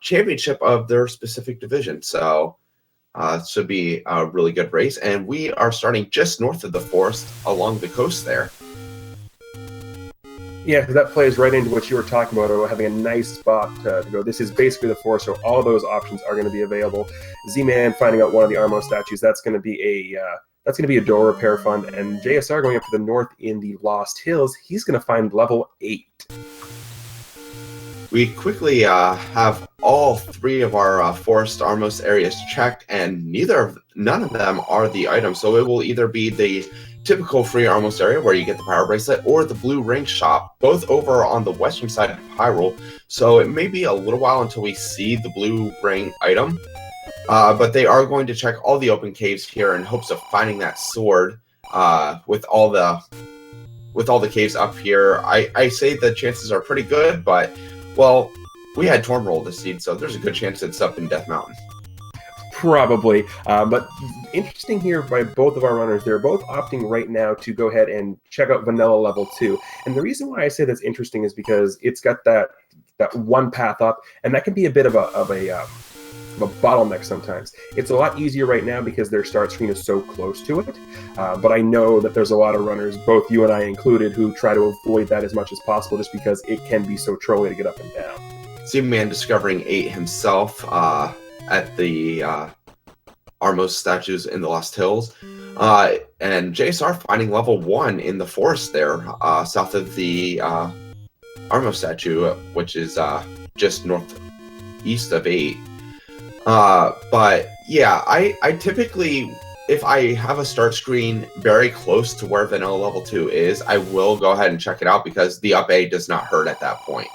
championship of their specific division. So it should be a really good race. And we are starting just north of the forest along the coast there. Yeah, because that plays right into what you were talking about having a nice spot to go. This is basically the forest, so all those options are going to be available. Z-Man finding out one of the Armo statues, that's going to be a door repair fund. And JSR going up to the north in the Lost Hills, he's going to find level 8. We quickly have all 3 of our forest Armos areas checked, and none of them are the items. So it will either be the typical free Armos area where you get the power bracelet, or the blue ring shop, both over on the western side of Hyrule. So it may be a little while until we see the blue ring item, but they are going to check all the open caves here in hopes of finding that sword with all the caves up here. I say the chances are pretty good, but well, we had Torm roll the seed, so there's a good chance it's up in Death Mountain. Probably, but interesting here by both of our runners. They're both opting right now to go ahead and check out Vanilla level 2. And the reason why I say that's interesting is because it's got that one path up, and that can be a bit of a bottleneck sometimes. It's a lot easier right now because their start screen is so close to it, but I know that there's a lot of runners, both you and I included, who try to avoid that as much as possible just because it can be so trolly to get up and down. Z-Man discovering 8 himself at the Armos statues in the Lost Hills, and JSR finding level 1 in the forest there, south of the Armos statue, which is just northeast of 8. But yeah, I typically, if I have a start screen very close to where Vanilla level 2 is, I will go ahead and check it out because the up A does not hurt at that point.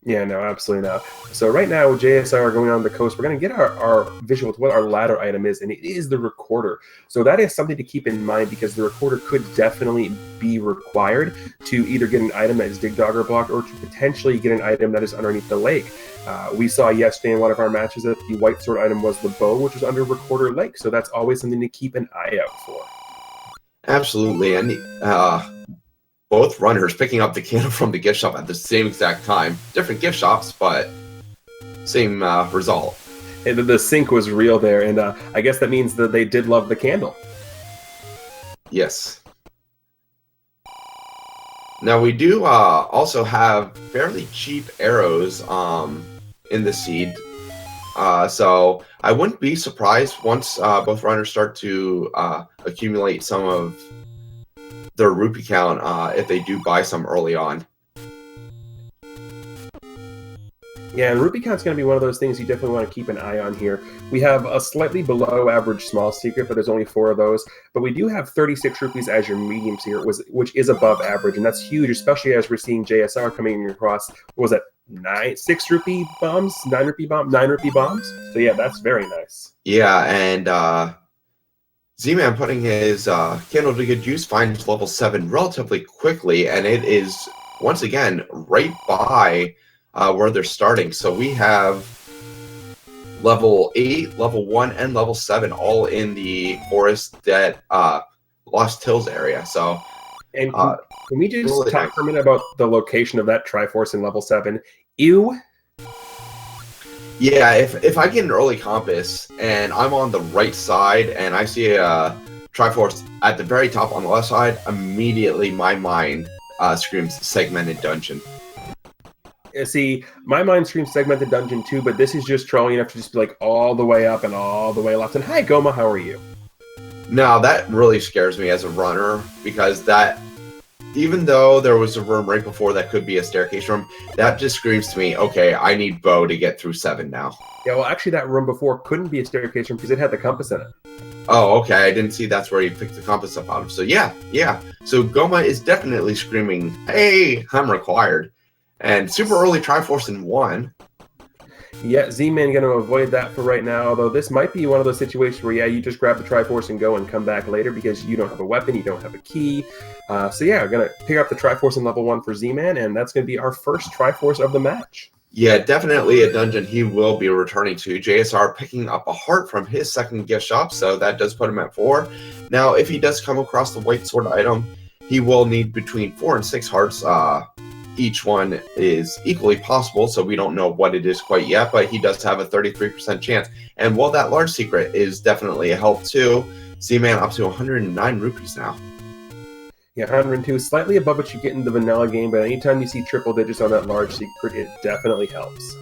Yeah, no, absolutely not. So right now, with JSR going on the coast, we're going to get our visual to what our ladder item is, and it is the recorder. So that is something to keep in mind because the recorder could definitely be required to either get an item that is Dig Dogger blocked or to potentially get an item that is underneath the lake. We saw yesterday in one of our matches that the white sword item was the bow, which was under Recorder Lake. So that's always something to keep an eye out for. Absolutely. And both runners picking up the candle from the gift shop at the same exact time. Different gift shops, but same result. And the sync was real there, and I guess that means that they did love the candle. Yes. Now we do also have fairly cheap arrows in the seed. So I wouldn't be surprised once both runners start to accumulate some of their rupee count if they do buy some early on. Yeah, and rupee count's going to be one of those things you definitely want to keep an eye on here. We have a slightly below average small secret, but there's only 4 of those. But we do have 36 rupees as your medium secret, which is above average, and that's huge, especially as we're seeing JSR coming across, what was that, 6 rupee bombs? 9 rupee bombs? So yeah, that's very nice. Yeah, and Z-Man putting his candle to good use finds level 7 relatively quickly, and it is, once again, right by where they're starting. So we have level 8, level 1, and level 7 all in the forest that Lost Hills area. So, and can we just really talk for a minute about the location of that Triforce in level 7? Ew. Yeah, if I get an early compass and I'm on the right side and I see a Triforce at the very top on the left side, immediately my mind screams segmented dungeon. See, my mind screams segmented dungeon too, but this is just trolling enough to just be like all the way up and all the way left. And hi, Goma, how are you? No, that really scares me as a runner because that, even though there was a room right before that could be a staircase room, that just screams to me, okay, I need Bo to get through 7 now. Yeah, well, actually, that room before couldn't be a staircase room because it had the compass in it. Oh, okay, I didn't see that's where you picked the compass up out of. So yeah. So Goma is definitely screaming, hey, I'm required. And super early Triforce in 1. Yeah, Z-Man going to avoid that for right now, although this might be one of those situations where, yeah, you just grab the Triforce and go and come back later because you don't have a weapon, you don't have a key. So yeah, we're going to pick up the Triforce in level 1 for Z-Man, and that's going to be our first Triforce of the match. Yeah, definitely a dungeon he will be returning to. JSR picking up a heart from his second gift shop, so that does put him at 4. Now, if he does come across the white sword item, he will need between 4 and 6 hearts each one is equally possible, so we don't know what it is quite yet, but he does have a 33% chance. And while that large secret is definitely a help too, Z-Man up to 109 rupees now. Yeah, 102, slightly above what you get in the vanilla game, but anytime you see triple digits on that large secret, it definitely helps.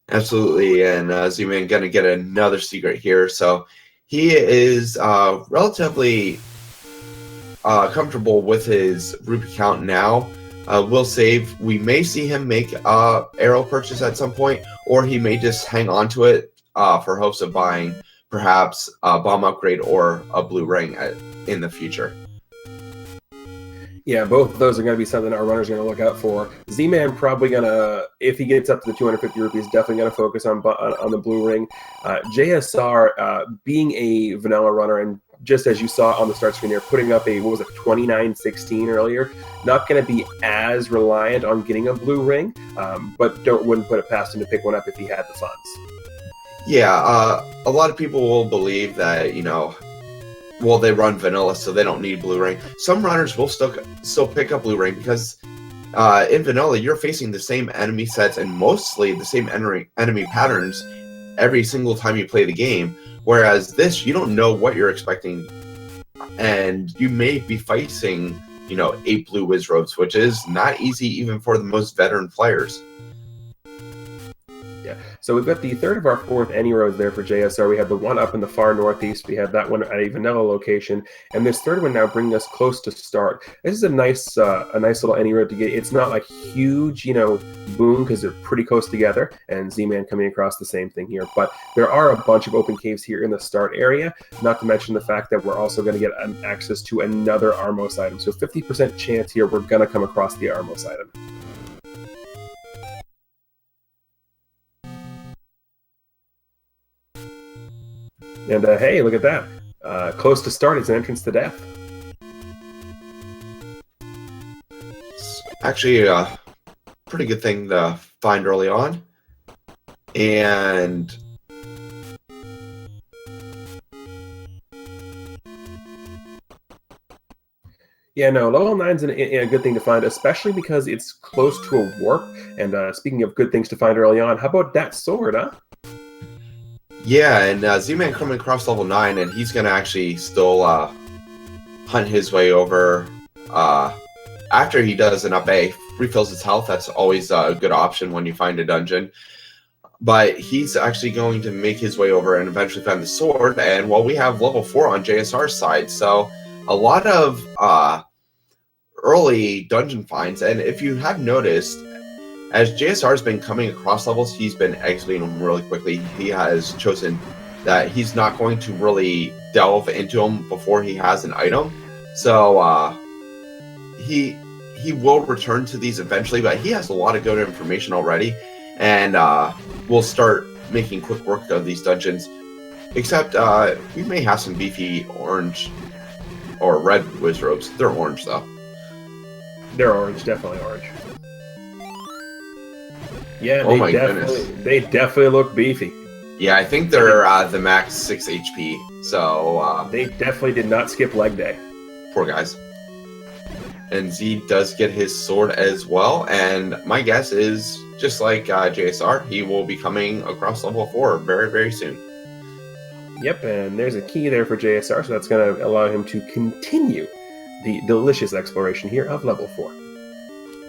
Absolutely, and Z-Man gonna get another secret here, so he is relatively comfortable with his rupee count now. Will save. We may see him make arrow purchase at some point, or he may just hang on to it for hopes of buying perhaps a bomb upgrade or a blue ring in the future. Yeah, both of those are going to be something our runners are going to look out for. Z-Man probably going to, if he gets up to the 250 rupees, definitely going to focus on the blue ring. JSR, being a vanilla runner, and just as you saw on the start screen there, putting up a, what was it, 29.16 earlier, not going to be as reliant on getting a blue ring, but wouldn't put it past him to pick one up if he had the funds. Yeah, a lot of people will believe that, you know, well, they run vanilla, so they don't need blue ring. Some runners will still pick up blue ring because in vanilla, you're facing the same enemy sets and mostly the same enemy patterns every single time you play the game. Whereas this, you don't know what you're expecting, and you may be facing, you know, 8 blue Wizrobes, which is not easy even for the most veteran players. Yeah, so we've got the third of our fourth any roads there for JSR. We have the one up in the far northeast. We have that one at a vanilla location, and this third one now bringing us close to start. This is a nice little any road to get. It's not like huge, you know, boom, because they're pretty close together. And Z-Man coming across the same thing here, but there are a bunch of open caves here in the start area. Not to mention the fact that we're also going to get access to another Armos item. So 50% chance here we're going to come across the Armos item. And hey, look at that. Close to start, it's an entrance to death. It's actually a pretty good thing to find early on. And yeah, no, level 9's a good thing to find, especially because it's close to a warp. And speaking of good things to find early on, how about that sword, huh? yeah, and Z-Man coming across level 9, and he's going to actually still hunt his way over after he does an up A, refills his health. That's always a good option when you find a dungeon. But he's actually going to make his way over and eventually find the sword. And well, we have level 4 on JSR's side, so a lot of early dungeon finds. And if you have noticed, as JSR has been coming across levels, he's been exiting them really quickly. He has chosen that he's not going to really delve into them before he has an item. So he will return to these eventually, but he has a lot of good information already, and we'll start making quick work of these dungeons. Except we may have some beefy orange or red Wizrobes. They're orange though. They're orange, definitely orange. Yeah, oh my goodness. They definitely look beefy. Yeah, I think they're the max 6 HP, so... they definitely did not skip leg day. Poor guys. And Z does get his sword as well, and my guess is, just like JSR, he will be coming across level 4 very, very soon. Yep, and there's a key there for JSR, so that's going to allow him to continue the delicious exploration here of level 4.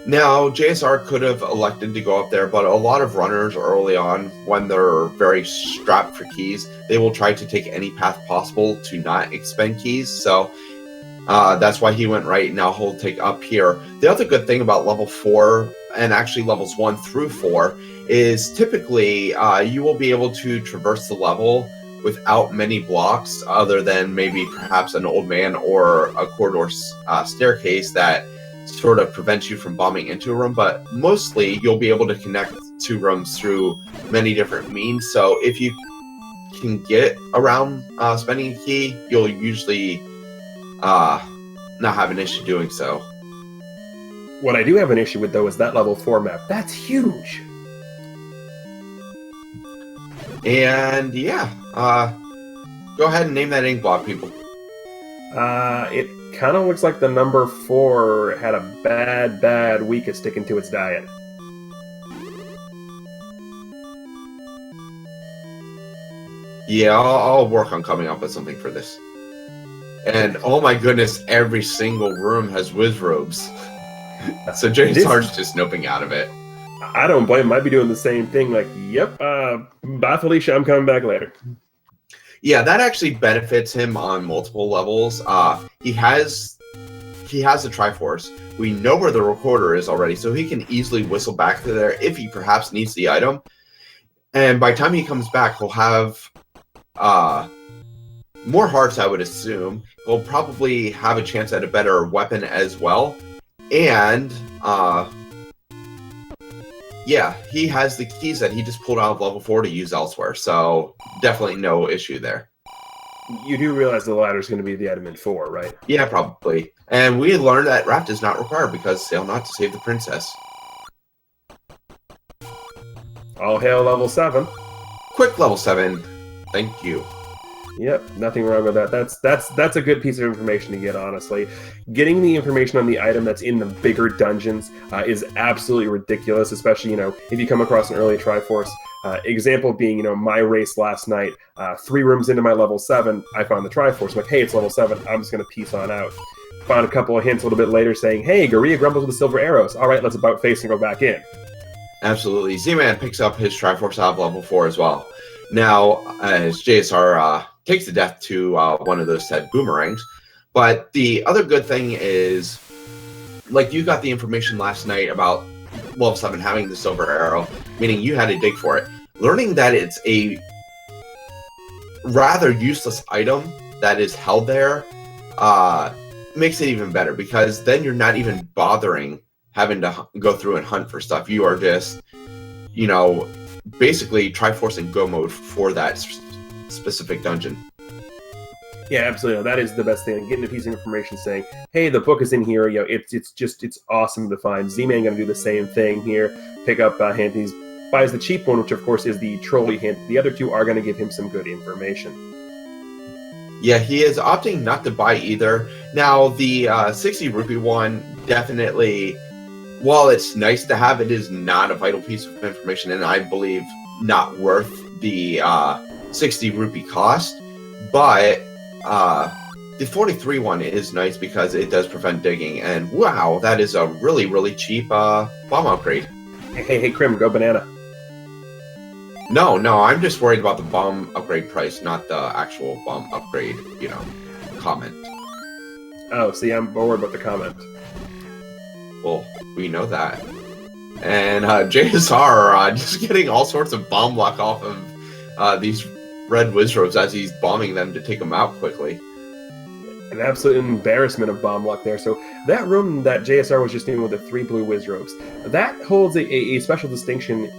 Now, JSR could have elected to go up there, but a lot of runners early on, when they're very strapped for keys, they will try to take any path possible to not expend keys. So that's why he went right. Now he'll take up here. The other good thing about level 4, and actually levels 1 through 4, is typically you will be able to traverse the level without many blocks, other than maybe perhaps an old man or a corridor staircase that sort of prevents you from bombing into a room, but mostly you'll be able to connect to rooms through many different means. So if you can get around spending a key, you'll usually not have an issue doing so. What I do have an issue with, though, is that level 4 map. That's huge! And yeah, go ahead and name that ink block, people. kind of looks like the number 4 had a bad week of sticking to its diet. Yeah, I'll work on coming up with something for this. And oh my goodness, every single room has Wizrobes. So JSR's just noping out of it. I don't blame him. I'd be doing the same thing. Like, yep, bye Felicia, I'm coming back later. Yeah, that actually benefits him on multiple levels. He has the Triforce. We know where the recorder is already, so he can easily whistle back to there if he perhaps needs the item. And by the time he comes back, he'll have more hearts, I would assume. He'll probably have a chance at a better weapon as well. And yeah, he has the keys that he just pulled out of level 4 to use elsewhere, so definitely no issue there. You do realize the ladder is going to be the item in 4, right? Yeah, probably. And we learned that Raft is not required because sail not to save the princess. All hail level 7. Quick level 7. Thank you. Yep, nothing wrong with that. That's a good piece of information to get, honestly. Getting the information on the item that's in the bigger dungeons is absolutely ridiculous, especially, if you come across an early Triforce. Example being, my race last night, 3 rooms into my level 7, I found the Triforce. I'm like, hey, it's level 7, I'm just going to peace on out. Found a couple of hints a little bit later saying, hey, Garia grumbles with the silver arrows. All right, let's about face and go back in. Absolutely. Z-Man picks up his Triforce out of level 4 as well. Now, as JSR takes the death to one of those said boomerangs. But the other good thing is, like, you got the information last night about level 7 having the silver arrow, meaning you had to dig for it. Learning that it's a rather useless item that is held there makes it even better, because then you're not even bothering having to go through and hunt for stuff. You are just, basically Triforce and go mode for that specific dungeon. Yeah, absolutely. That is the best thing. Getting a piece of information saying, hey, the book is in here. It's awesome to find. Z-Man going to do the same thing here. Pick up hint. He buys the cheap one, which of course is the trolley hint. The other 2 are going to give him some good information. Yeah, he is opting not to buy either. Now, the 60 rupee one, definitely, while it's nice to have, it is not a vital piece of information, and I believe not worth the 60 rupee cost. But the 43 one is nice because it does prevent digging, and wow, that is a really, really cheap bomb upgrade. Hey, Krim, go banana. No, I'm just worried about the bomb upgrade price, not the actual bomb upgrade, comment. Oh, see, I'm worried about the comment. Well, we know that. And JSR just getting all sorts of bomb luck off of these red Wizrobes as he's bombing them to take them out quickly. An absolute embarrassment of bomb luck there. So that room that JSR was just in with the 3 blue Wizrobes, that holds a special distinction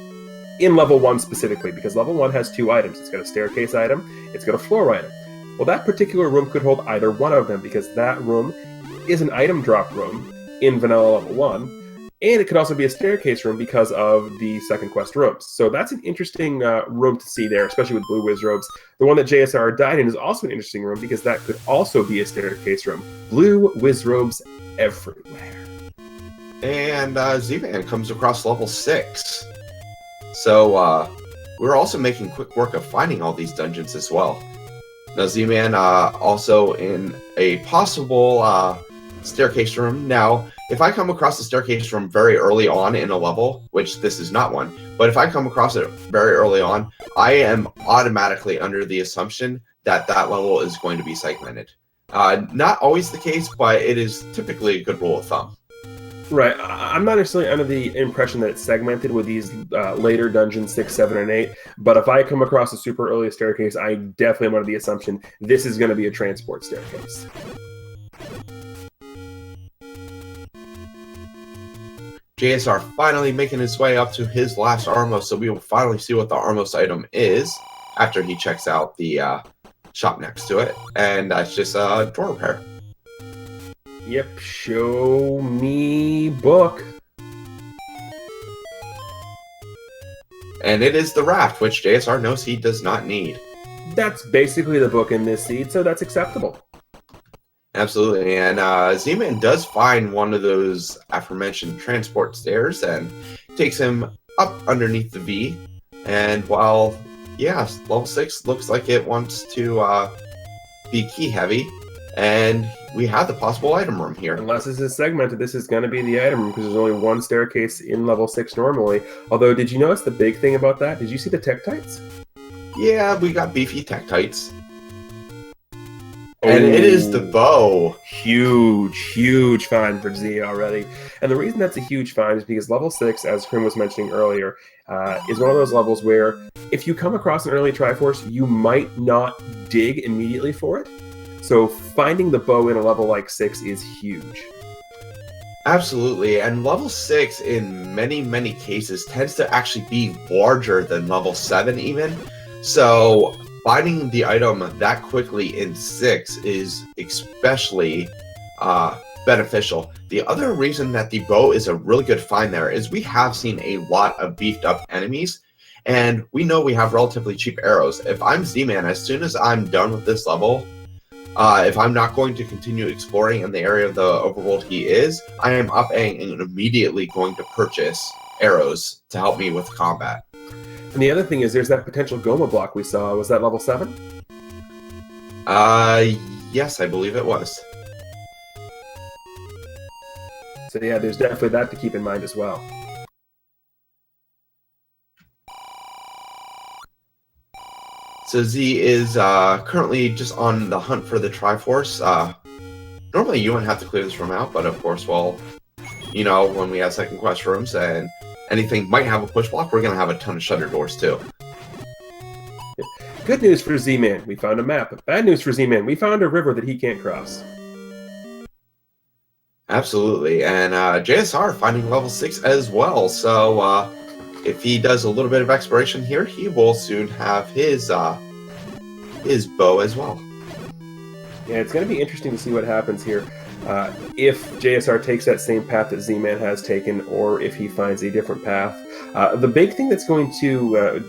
in level 1 specifically, because level 1 has 2 items. It's got a staircase item, it's got a floor item. Well, that particular room could hold either one of them, because that room is an item drop room in vanilla level 1, and it could also be a staircase room because of the second quest rooms. So that's an interesting room to see there, especially with blue Wizrobes. The one that JSR died in is also an interesting room because that could also be a staircase room. Blue Wizrobes everywhere. And Z-Man comes across level 6. So we're also making quick work of finding all these dungeons as well. Now Z-Man also in a possible staircase room. Now, if I come across the staircase room very early on in a level, which this is not one, but if I come across it very early on, I am automatically under the assumption that that level is going to be segmented. Not always the case, but it is typically a good rule of thumb. Right. I'm not necessarily under the impression that it's segmented with these later dungeons 6, 7, and 8, but if I come across a super early staircase, I definitely am under the assumption this is going to be a transport staircase. JSR finally making his way up to his last Armos, so we will finally see what the Armos item is after he checks out the shop next to it, and that's just a door repair. Yep, show me book. And it is the raft, which JSR knows he does not need. That's basically the book in this seed, so that's acceptable. Absolutely, and Z-Man does find one of those aforementioned transport stairs and takes him up underneath the V. And while, yeah, level 6 looks like it wants to be key heavy, and we have the possible item room here. Unless this is segmented, this is going to be the item room because there's only one staircase in level 6 normally. Although, did you notice the big thing about that? Did you see the Tektites? Yeah, we got beefy Tektites. And it is the bow. Huge find for Z already. And the reason that's a huge find is because level 6, as Krim was mentioning earlier, is one of those levels where if you come across an early Triforce, you might not dig immediately for it. So finding the bow in a level like 6 is huge. Absolutely, and level 6 in many cases tends to actually be larger than level 7 even. So finding the item that quickly in 6 is especially beneficial. The other reason that the bow is a really good find there is we have seen a lot of beefed up enemies, and we know we have relatively cheap arrows. If I'm Z-Man, as soon as I'm done with this level, if I'm not going to continue exploring in the area of the overworld he is, I am up and immediately going to purchase arrows to help me with combat. And the other thing is there's that potential Goma block we saw. Was that level 7? Yes, I believe it was. So yeah, there's definitely that to keep in mind as well. So Z is currently just on the hunt for the Triforce. Normally you wouldn't have to clear this room out, but of course, well, you know, when we have second quest rooms and anything might have a push block, we're going to have a ton of shutter doors too. Good news for Z-Man, we found a map. Bad news for Z-Man, we found a river that he can't cross. Absolutely, and JSR finding level 6 as well, so if he does a little bit of exploration here, he will soon have his bow as well. Yeah, it's going to be interesting to see what happens here. If JSR takes that same path that Z-Man has taken, or if he finds a different path. The big thing that's going to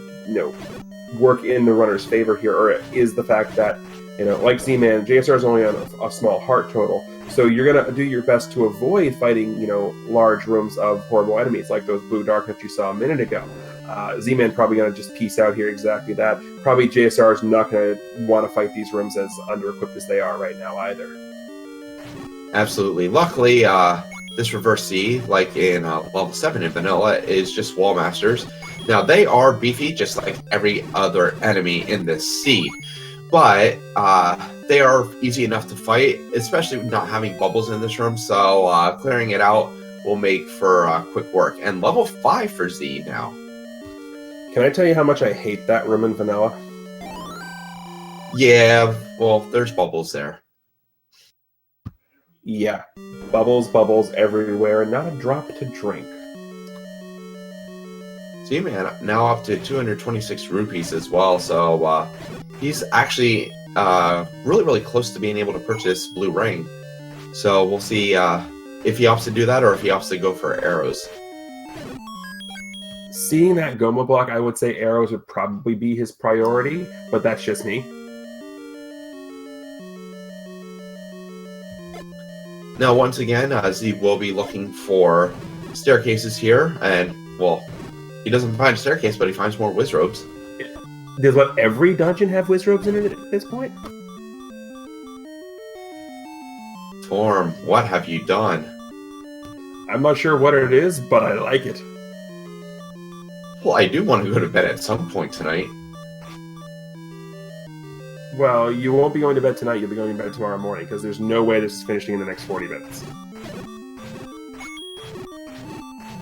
work in the runner's favor here is the fact that, like Z-Man, JSR is only on a small heart total. So you're going to do your best to avoid fighting, large rooms of horrible enemies like those blue dark that you saw a minute ago. Z-Man probably going to just piece out here exactly that. Probably JSR is not going to want to fight these rooms as under-equipped as they are right now either. Absolutely. Luckily, this reverse C, like in level 7 in vanilla, is just wall masters. Now, they are beefy just like every other enemy in this seed, but they are easy enough to fight, especially not having bubbles in this room, so clearing it out will make for quick work. And level 5 for Z now. Can I tell you how much I hate that room in vanilla? Yeah, well, there's bubbles there. Yeah, bubbles everywhere, and not a drop to drink. Z-Man now up to 226 rupees as well, so he's actually really close to being able to purchase Blue Ring. So we'll see if he opts to do that or if he opts to go for arrows. Seeing that Goma block, I would say arrows would probably be his priority, but that's just me. Now, once again, Z will be looking for staircases here, and, well, he doesn't find a staircase, but he finds more Wizrobes. Does every dungeon have Wizrobes in it at this point? Torm, what have you done? I'm not sure what it is, but I like it. Well, I do want to go to bed at some point tonight. Well, you won't be going to bed tonight, you'll be going to bed tomorrow morning, because there's no way this is finishing in the next 40 minutes.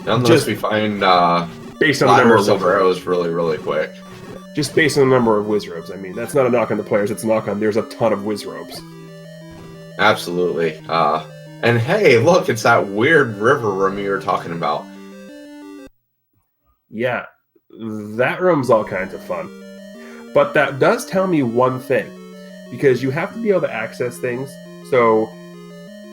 Unless we find based on the number of silver arrows really quick. Just based on the number of Wizrobes. I mean, that's not a knock on the players, it's a knock on there's a ton of Wizrobes. Absolutely. And hey, look, it's that weird river room you were talking about. Yeah, that room's all kinds of fun. But that does tell me one thing, because you have to be able to access things, so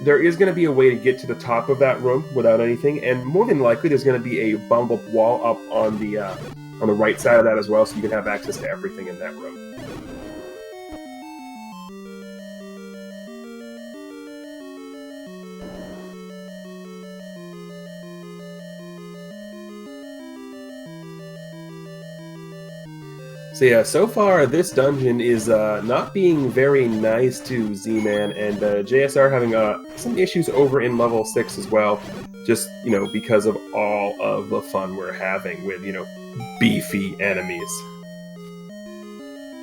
there is going to be a way to get to the top of that room without anything, and more than likely there's going to be a bumbled wall up on the right side of that as well, so you can have access to everything in that room. So yeah, so far this dungeon is not being very nice to Z-Man, and JSR having some issues over in level 6 as well, just, because of all of the fun we're having with, beefy enemies.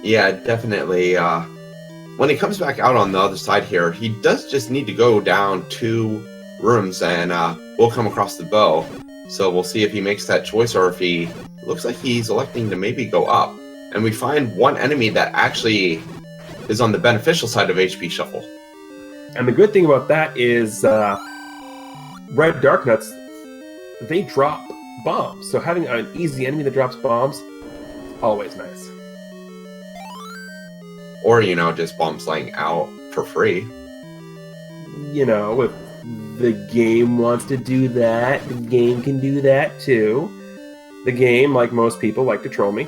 Yeah, definitely. When he comes back out on the other side here, he does just need to go down 2 rooms and we'll come across the bow. So we'll see if he makes that choice or if he looks like he's electing to maybe go up. And we find one enemy that actually is on the beneficial side of HP Shuffle. And the good thing about that is red dark nuts, they drop bombs. So having an easy enemy that drops bombs, always nice. Or, just bombs laying out for free. If the game wants to do that, the game can do that too. The game, like most people, like to troll me.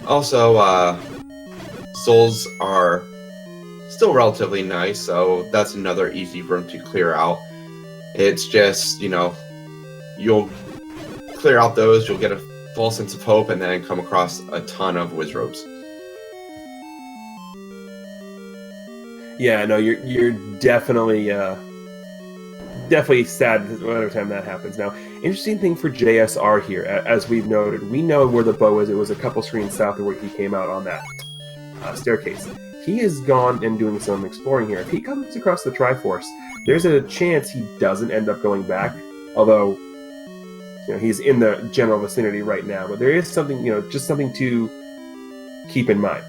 Also, souls are still relatively nice, so that's another easy room to clear out. It's just, you'll clear out those, you'll get a full sense of hope, and then come across a ton of Wizrobes. Yeah, no, you're definitely sad every time that happens. Now, interesting thing for JSR here, as we've noted, we know where the bow is. It was a couple screens south of where he came out on that staircase. He has gone and doing some exploring here. If he comes across the Triforce, there's a chance he doesn't end up going back, although he's in the general vicinity right now. But there is something, just something to keep in mind.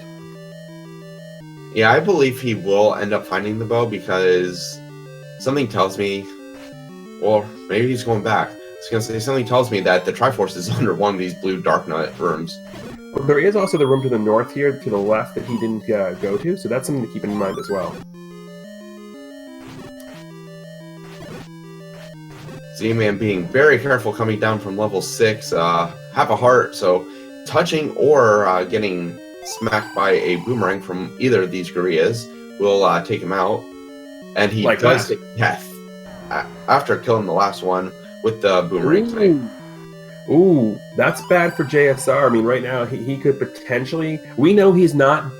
Yeah, I believe he will end up finding the bow because something tells me, or maybe he's going back. I was going to say, something tells me that the Triforce is under one of these blue Dark Nut rooms. Well, there is also the room to the north here, to the left, that he didn't go to, so that's something to keep in mind as well. Z-Man being very careful coming down from level 6, half a heart, so touching or getting smacked by a boomerang from either of these gorillas will take him out. And he does take death after killing the last one with the boomerang. Ooh, that's bad for JSR. I mean, right now, he could potentially... We know he's not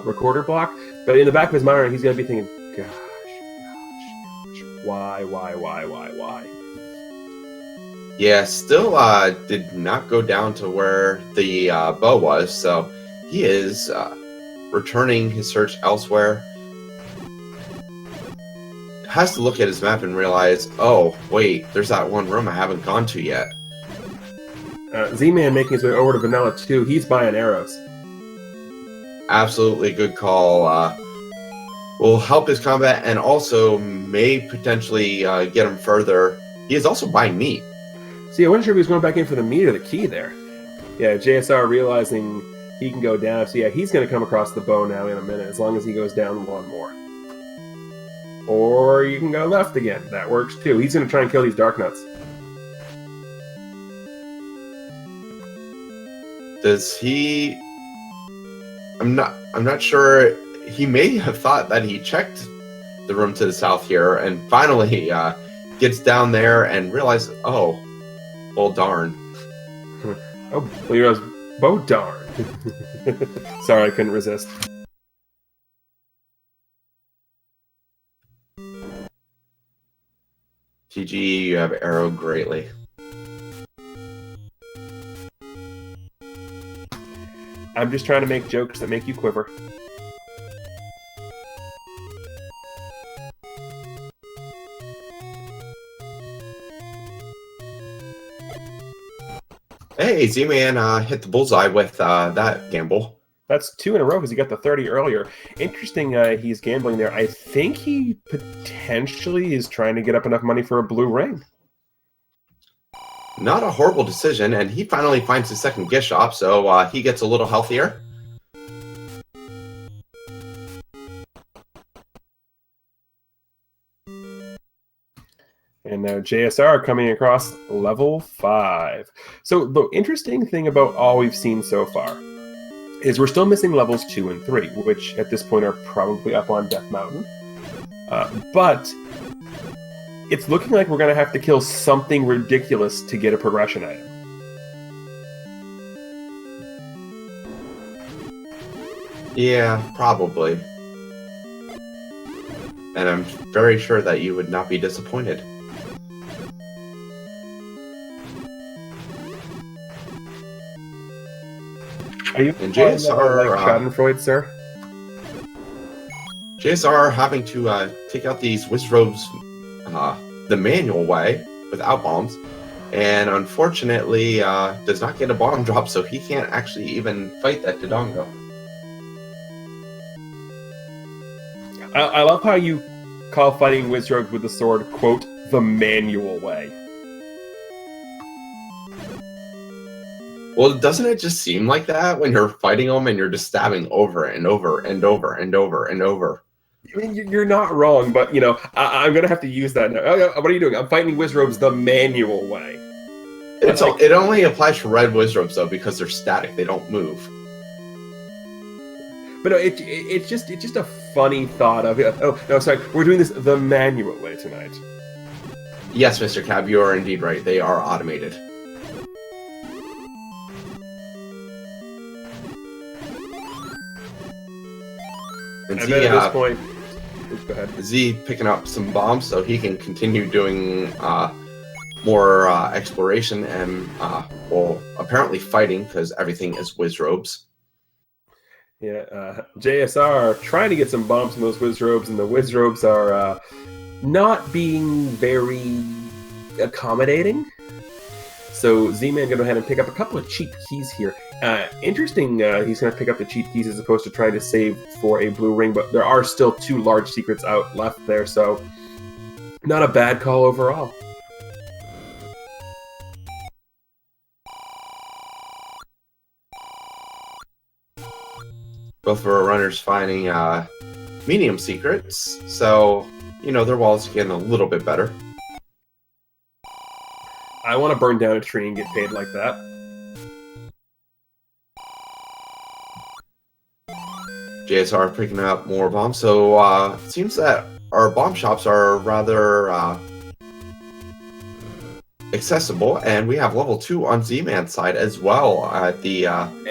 recorder block, but in the back of his mind, he's going to be thinking, gosh, why? Yeah, still did not go down to where the bow was, so he is returning his search elsewhere. Has to look at his map and realize, oh, wait, there's that one room I haven't gone to yet. Z-Man making his way over to Vanilla 2. He's buying arrows. Absolutely good call. Will help his combat and also may potentially get him further. He is also buying meat. See, I wasn't sure if he was going back in for the meat or the key there. Yeah, JSR realizing he can go down. So yeah, he's going to come across the bow now in a minute, as long as he goes down one more. Or you can go left again. That works too. He's going to try and kill these Dark Nuts. Does he... I'm not sure. He may have thought that he checked the room to the south here and finally gets down there and realizes, oh, well, darn. Oh, well, you're bow darn. Sorry, I couldn't resist. GG, you have arrowed greatly. I'm just trying to make jokes that make you quiver. Hey, Z-Man hit the bullseye with that gamble. That's 2 in a row because he got the 30 earlier. Interesting, he's gambling there. I think he potentially is trying to get up enough money for a blue ring. Not a horrible decision, and he finally finds his second gift shop, so he gets a little healthier. And now JSR coming across level 5. So the interesting thing about all we've seen so far is we're still missing levels 2 and 3, which at this point are probably up on Death Mountain. But it's looking like we're going to have to kill something ridiculous to get a progression item. Yeah, probably. And I'm very sure that you would not be disappointed. Are you And JSR, Schadenfreude, sir? JSR having to take out these Wizrobes the manual way without bombs, and unfortunately does not get a bomb drop, so he can't actually even fight that Dodongo. I love how you call fighting Wizrogues with the sword, quote, the manual way. Well, doesn't it just seem like that when you're fighting them and you're just stabbing over and over and over and over and over? I mean, you're not wrong, but, you know, I'm going to have to use that now. Oh, what are you doing? I'm fighting Wizrobes the manual way. It only applies for red Wizrobes, though, because they're static. They don't move. But no, it's just a funny thought of it. Oh, no, sorry. We're doing this the manual way tonight. Yes, Mr. Cab, you are indeed right. They are automated. And then at this point, go ahead. Z picking up some bombs so he can continue doing more exploration and, well, apparently fighting because everything is Wizrobes. Yeah, JSR trying to get some bombs from those Wizrobes, and the Wizrobes are not being very accommodating. So Z-Man going to go ahead and pick up a couple of cheap keys here. Interesting, he's going to pick up the cheap keys as opposed to trying to save for a blue ring, but there are still 2 large secrets out left there, so not a bad call overall. Both of our runners finding medium secrets, so, you know, their wallets are getting a little bit better. I want to burn down a tree and get paid like that. JSR picking up more bombs, so it seems that our bomb shops are rather accessible, and we have level 2 on Z-Man's side as well at the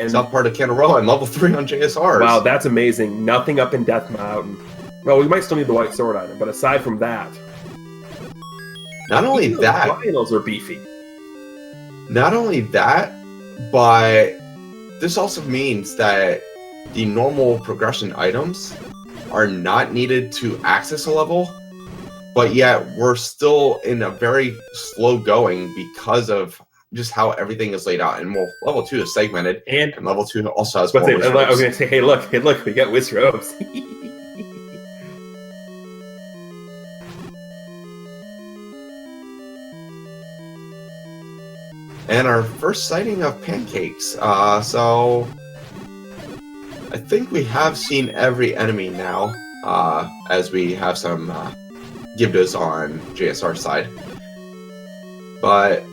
south part of Canaroa, and level 3 on JSR's. Wow, that's amazing. Nothing up in Death Mountain. Well, we might still need the white sword item, but aside from that... Not only that... Finals are beefy. Not only that, but this also means that the normal progression items are not needed to access a level, but yet we're still in a very slow going because of just how everything is laid out. And well, level 2 is segmented, and level 2 also has more Wizrobes. I was going to say, hey, look, we got Wizrobes. And our first sighting of pancakes. So I think we have seen every enemy now, as we have some Gibdas on JSR's side. But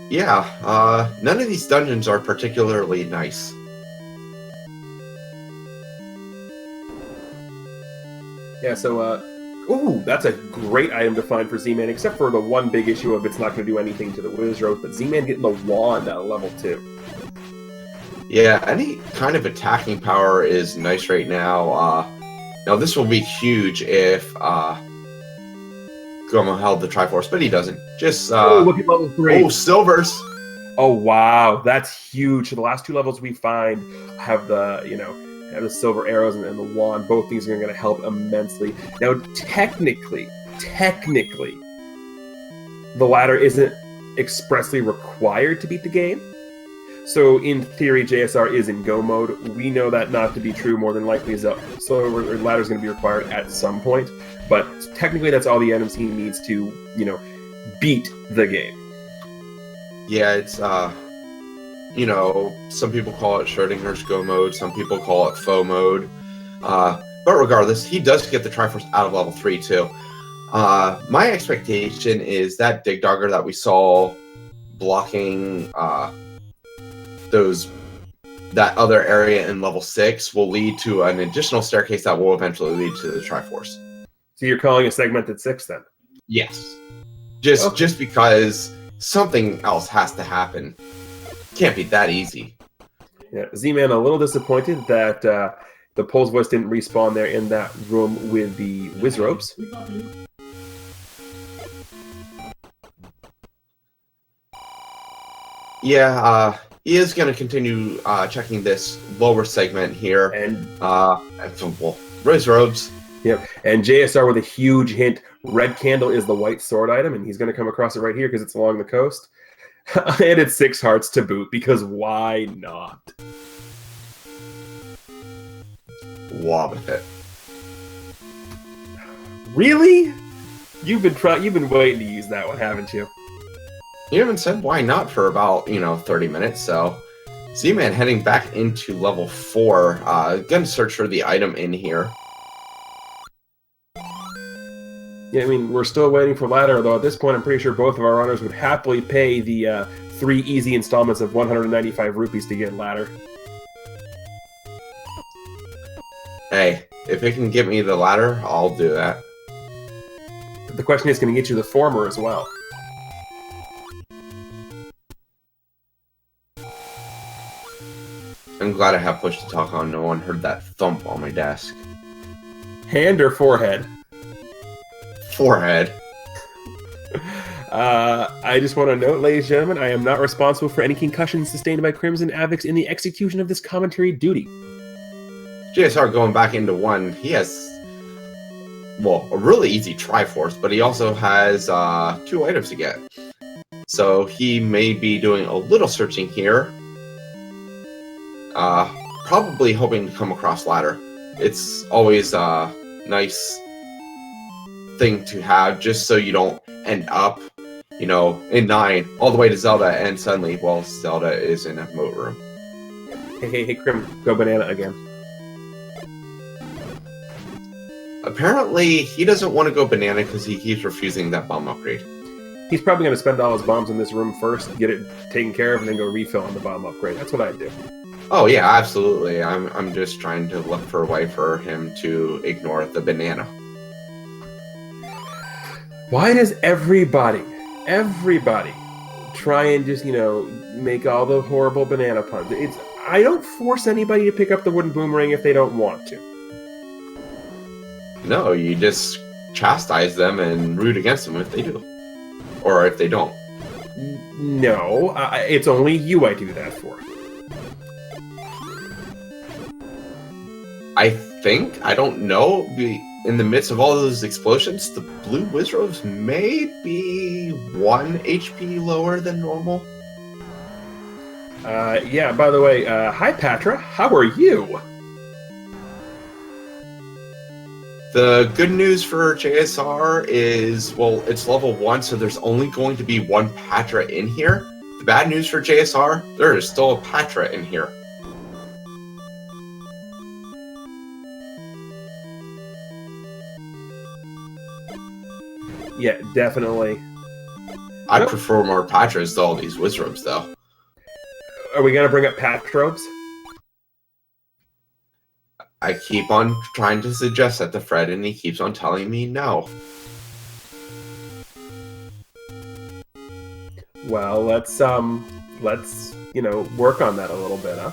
yeah, none of these dungeons are particularly nice. Yeah, so, ooh, that's a great item to find for Z-Man, except for the one big issue of it's not going to do anything to the Wizrobes, but Z-Man getting the wand at level 2. Yeah, any kind of attacking power is nice right now. Now, this will be huge if Gomo held the Triforce, but he doesn't. Just, oh, look at level 3. Oh, silvers! Oh, wow, that's huge. The last 2 levels we find have the, you know, have the silver arrows and the wand. Both things are going to help immensely. Now, technically, the ladder isn't expressly required to beat the game. So, in theory, JSR is in Go mode. We know that not to be true. More than likely, so ladder is going to be required at some point. But technically, that's all the items he needs to, you know, beat the game. Yeah, it's you know, some people call it Schrodinger's Go mode, some people call it Faux mode. But regardless, he does get the Triforce out of level 3 too. My expectation is that Dig Dogger that we saw blocking that other area in level 6 will lead to an additional staircase that will eventually lead to the Triforce. So you're calling a segmented 6 then? Yes. Just because something else has to happen. Can't be that easy. Yeah, Z-Man a little disappointed that the Pole's Voice didn't respawn there in that room with the Wizrobes. Yeah, he is going to continue checking this lower segment here. And well, Wizrobes. Yep, and JSR with a huge hint. Red candle is the white sword item, and he's going to come across it right here because it's along the coast. And it's 6 hearts to boot, because why not? Wob with it. Really? You've been waiting to use that one, haven't you? You haven't said why not for about, 30 minutes, so... Z-Man heading back into level 4. Gonna search for the item in here. Yeah, I mean, we're still waiting for ladder, though at this point I'm pretty sure both of our runners would happily pay the 3 easy installments of 195 rupees to get ladder. Hey, if it can get me the ladder, I'll do that. The question is, can it get you the former as well? I'm glad I have push to talk on. No one heard that thump on my desk. Hand or forehead? Forehead. I just want to note, ladies and gentlemen, I am not responsible for any concussions sustained by Crimson Avix in the execution of this commentary duty. JSR going back into 1. He has, well, a really easy Triforce, but he also has 2 items to get. So he may be doing a little searching here. Probably hoping to come across ladder. It's always a nice thing to have, just so you don't end up, in 9 all the way to Zelda, and suddenly, well, Zelda is in a moat room. Hey, Crim, go banana again. Apparently, he doesn't want to go banana because he keeps refusing that bomb upgrade. He's probably going to spend all his bombs in this room first, get it taken care of, and then go refill on the bomb upgrade. That's what I'd do. Oh yeah, absolutely. I'm just trying to look for a way for him to ignore the banana. Why does everybody try and just, make all the horrible banana puns? I don't force anybody to pick up the wooden boomerang if they don't want to. No, you just chastise them and root against them if they do. Or if they don't. No, it's only you I do that for. I don't know, in the midst of all those explosions, the blue Wizrobes may be 1 HP lower than normal. Yeah, by the way, hi Patra, how are you? The good news for JSR is, well, it's level 1, so there's only going to be 1 Patra in here. The bad news for JSR, there is still a Patra in here. Yeah, definitely. I prefer more Patras to all these Wizrobes, though. Are we going to bring up Patrobes? I keep on trying to suggest that to Fred, and he keeps on telling me no. Well, let's work on that a little bit, huh?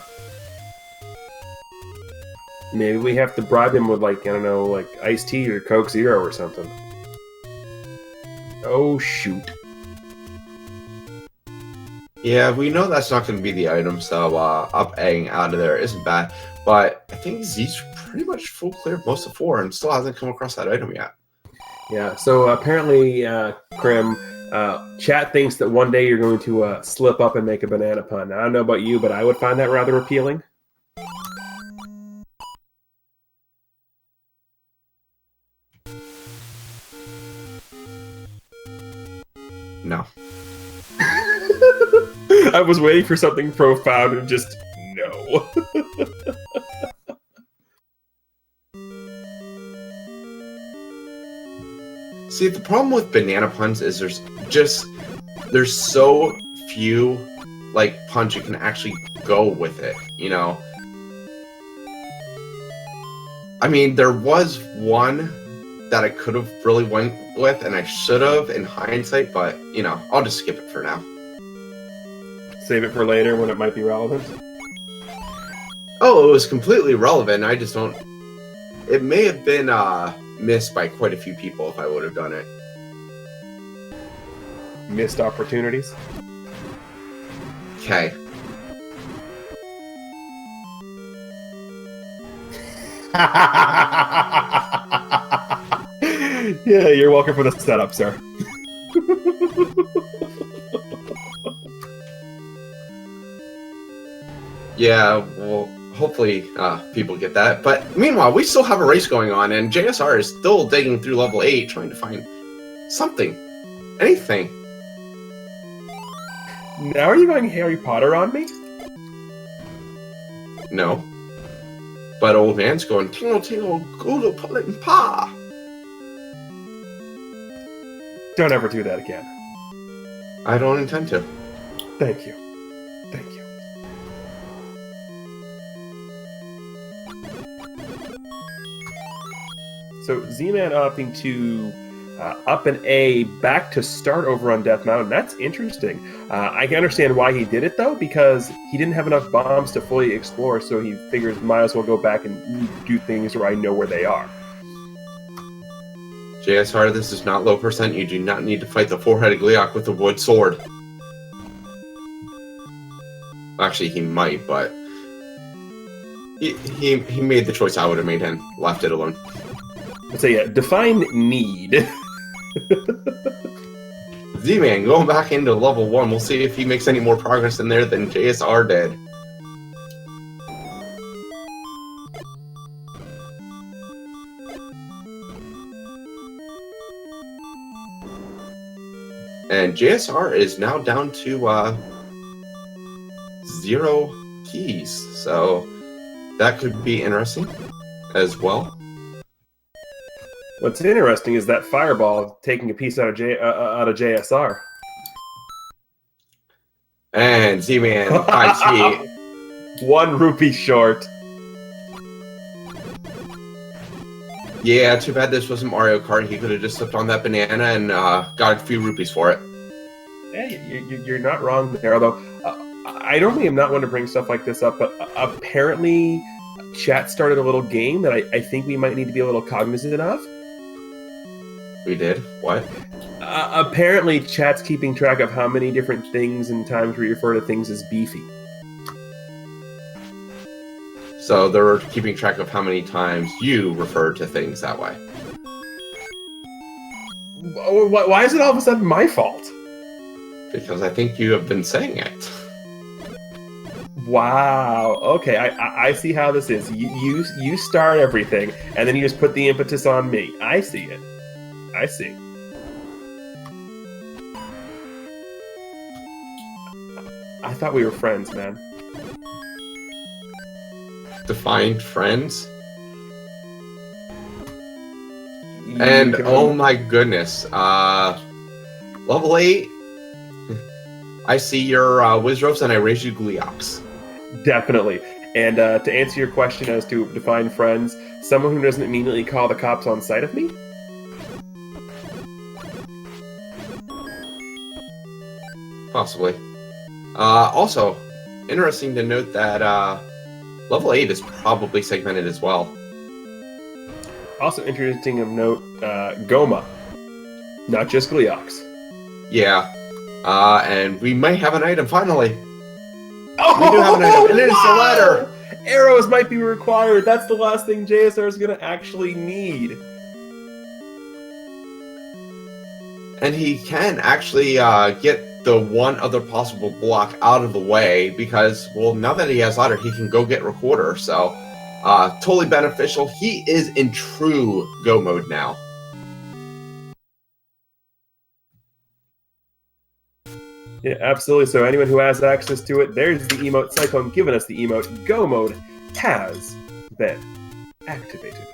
Maybe we have to bribe him with, iced tea or Coke Zero or something. Oh, shoot. Yeah, we know that's not going to be the item, so up-egging out of there isn't bad. But I think Z's pretty much full cleared most of 4 and still hasn't come across that item yet. Yeah, so apparently, Krim, chat thinks that one day you're going to slip up and make a banana pun. I don't know about you, but I would find that rather appealing. No. I was waiting for something profound and just no. See, the problem with banana puns is there's so few puns you can actually go with it, I mean, there was one that I could have really went with, and I should have in hindsight, but, I'll just skip it for now. Save it for later when it might be relevant? Oh, it was completely relevant. I just don't. It may have been missed by quite a few people if I would have done it. Missed opportunities. Okay. Yeah, you're welcome for the setup, sir. Yeah, well, hopefully people get that. But meanwhile, we still have a race going on, and JSR is still digging through level 8, trying to find something. Anything. Now are you going Harry Potter on me? No. But old man's going, tingle, tingle, goodle, pullin' pa. Don't ever do that again. I don't intend to. Thank you. Thank you. So Z-Man opting to up an A back to start over on Death Mountain. That's interesting. I can understand why he did it, though, because he didn't have enough bombs to fully explore, so he figures might as well go back and do things where I know where they are. JSR, this is not low percent. You do not need to fight the four-headed Gleeok with a wood sword. Actually, he might, but he made the choice I would have made and left it alone. So yeah, define need. Z-Man, going back into level 1, we'll see if he makes any more progress in there than JSR did. And JSR is now down to 0 keys, so that could be interesting as well. What's interesting is that fireball taking a piece out of JSR. And Z-Man, I see. 1 rupee short. Yeah, too bad this wasn't Mario Kart. He could have just slipped on that banana and got a few rupees for it. Yeah, you're not wrong there. Although I normally am not one to bring stuff like this up, but apparently chat started a little game that I think we might need to be a little cognizant of. We did? What? Apparently chat's keeping track of how many different things and times we refer to things as beefy. So they're keeping track of how many times you refer to things that way. Why is it all of a sudden my fault? Because I think you have been saying it. Wow. Okay, I see how this is. You start everything, and then you just put the impetus on me. I see it. I see. I thought we were friends, man. Defined friends? And oh my goodness, level 8, I see your Wizroves and I raise you Gleeoks. Definitely. And to answer your question as to define friends, someone who doesn't immediately call the cops on sight of me? Possibly. Also, interesting to note that level 8 is probably segmented as well. Also interesting of note, Goma. Not just Gleeoks. Yeah. And we might have an item finally. Oh, we do have an item, and it is the ladder! Arrows might be required. That's the last thing JSR is going to actually need. And he can actually get the one other possible block out of the way because, well, now that he has ladder, he can go get recorder. So, totally beneficial. He is in true go mode now. Yeah, absolutely. So anyone who has access to it, there's the emote. Cyclone giving us the emote. Go mode has been activated.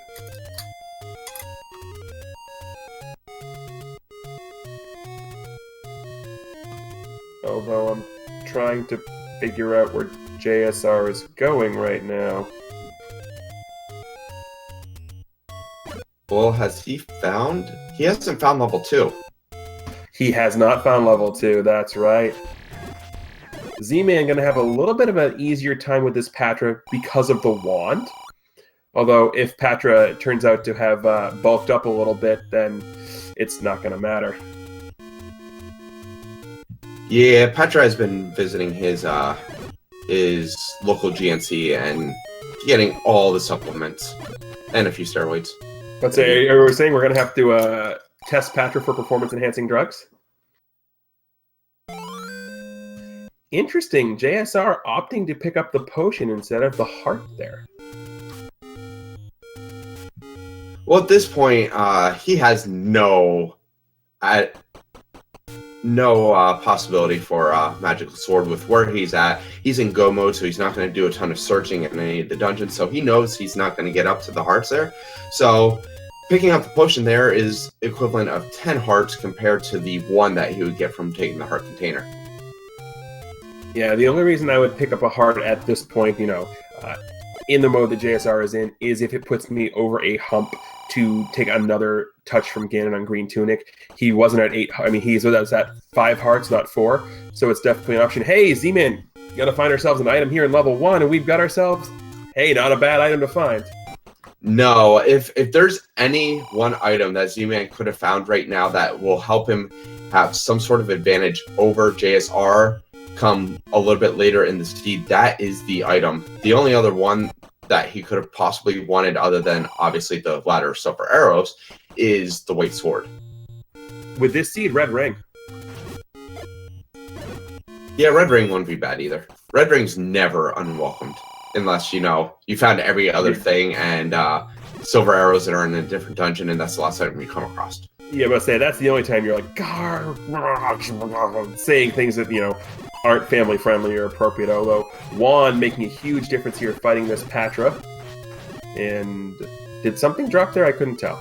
Although I'm trying to figure out where JSR is going right now. Well, has he found? He hasn't found level 2. He has not found level 2, that's right. Z-Man going to have a little bit of an easier time with this Patra because of the wand. Although if Patra turns out to have bulked up a little bit, then it's not going to matter. Yeah, Patra has been visiting his local GNC and getting all the supplements and a few steroids. Let's say we're saying we're going to have to test Patra for performance-enhancing drugs. Interesting. JSR opting to pick up the potion instead of the heart there. Well, at this point, he has no possibility for a magical sword with where he's at. He's in go mode, so he's not going to do a ton of searching in any of the dungeons, so he knows he's not going to get up to the hearts there. So picking up the potion there is equivalent of 10 hearts compared to the 1 that he would get from taking the heart container. Yeah, the only reason I would pick up a heart at this point, in the mode that JSR is in, is if it puts me over a hump to take another touch from Ganon on Green Tunic. He wasn't at 8. I mean, he was at 5 hearts, not 4. So it's definitely an option. Hey, Z-Man, gotta find ourselves an item here in level 1, and we've got ourselves, hey, not a bad item to find. No, if there's any one item that Z-Man could have found right now that will help him have some sort of advantage over JSR come a little bit later in the seed, that is the item. The only other one that he could have possibly wanted, other than obviously the ladder of silver arrows, is the white sword. With this seed, red ring. Yeah, red ring wouldn't be bad either. Red ring's never unwelcomed, unless you found every other thing and silver arrows that are in a different dungeon, and that's the last item you come across. Yeah, but say that's the only time you're like saying things that aren't family friendly or appropriate. Although Juan making a huge difference here fighting this Patra. And did something drop there? I couldn't tell.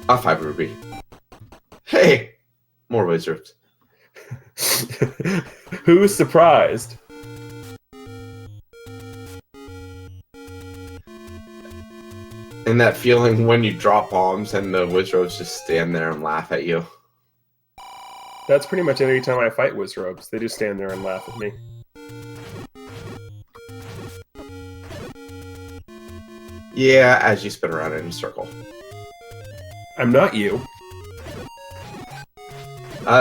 5 rupee. Hey, more wizards. Who's surprised? And that feeling when you drop bombs and the wizards just stand there and laugh at you. That's pretty much every time I fight wizards. They just stand there and laugh at me. Yeah, as you spin around in a circle. I'm not you.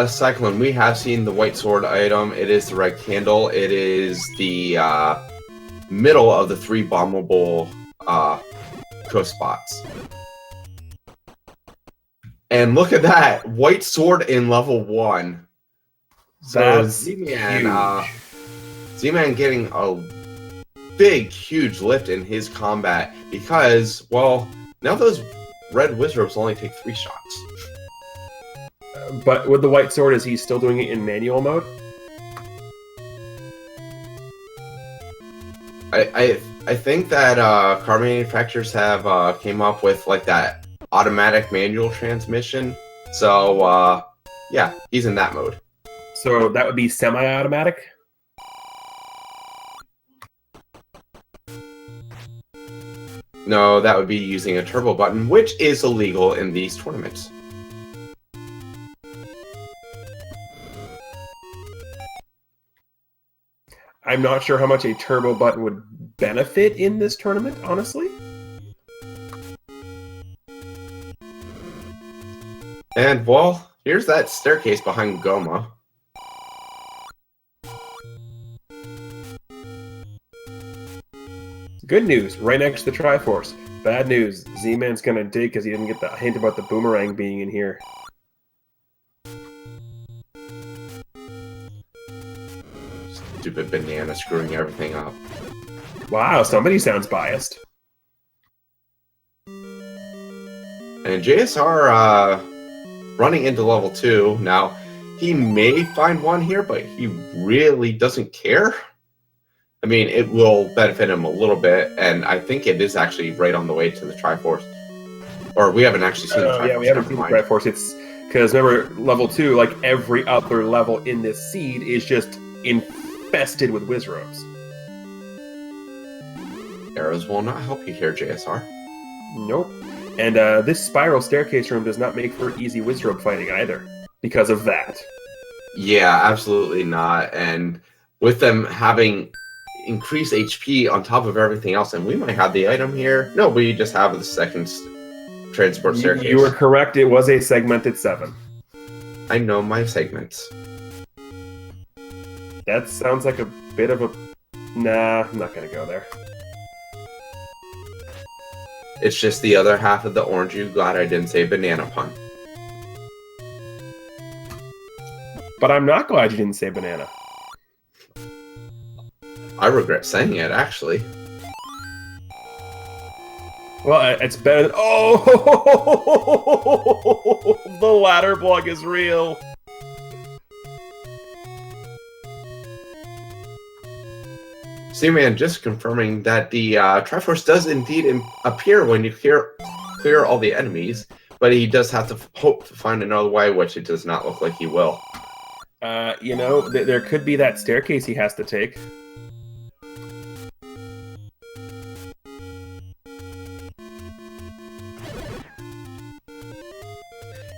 Cyclone, we have seen the white sword item. It is the red candle. It is the middle of the 3 bombable coast spots. And look at that! White sword in level 1. So Z-Man getting a big, huge lift in his combat because, well, now those red wizards only take 3 shots. But with the white sword, is he still doing it in manual mode? I think that car manufacturers have came up with like that automatic manual transmission. So yeah, he's in that mode. So that would be semi-automatic? No, that would be using a turbo button, which is illegal in these tournaments. I'm not sure how much a turbo button would benefit in this tournament, honestly. And, well, here's that staircase behind Goma. Good news, right next to the Triforce. Bad news, Z-Man's gonna dig because he didn't get the hint about the boomerang being in here. Stupid banana screwing everything up. Wow, somebody sounds biased. And JSR running into level 2. Now, he may find one here, but he really doesn't care. I mean, it will benefit him a little bit, and I think it is actually right on the way to the Triforce. Or we haven't actually seen the Triforce. Yeah, we haven't seen the Triforce. It's because remember, level 2, like every other level in this seed, is just infested with Wizrobes. Arrows will not help you here, JSR. Nope. And this spiral staircase room does not make for easy Wizrobe fighting either, because of that. Yeah, absolutely not. And with them having increased HP on top of everything else, and we might have the item here. No, we just have the second transport staircase. You were correct. It was a segmented 7. I know my segments. That sounds like a bit of a... Nah, I'm not going to go there. It's just the other half of the orange. You glad I didn't say banana pun. But I'm not glad you didn't say banana. I regret saying it, actually. Well, it's better than... Oh! The ladder block is real. C-Man just confirming that the Triforce does indeed appear when you clear all the enemies, but he does have to hope to find another way, which it does not look like he will. You know, there could be that staircase he has to take.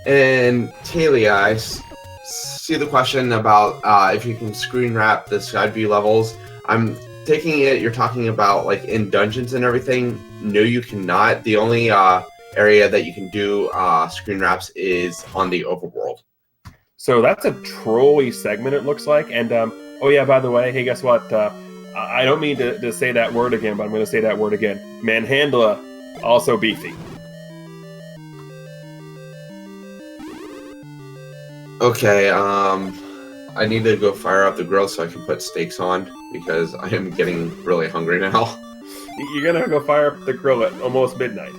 And Talia, I see the question about if you can screen wrap the side view levels. I'm taking it you're talking about like in dungeons and everything. No, you cannot. The only area that you can do screen wraps is on the overworld. So that's a trolley segment, it looks like. And oh yeah, by the way, hey, guess what? I don't mean to say that word again, but I'm going to say that word again. Manhandla, also beefy. Okay, I need to go fire up the grill so I can put steaks on, because I am getting really hungry now. You're gonna go fire up the grill at almost midnight.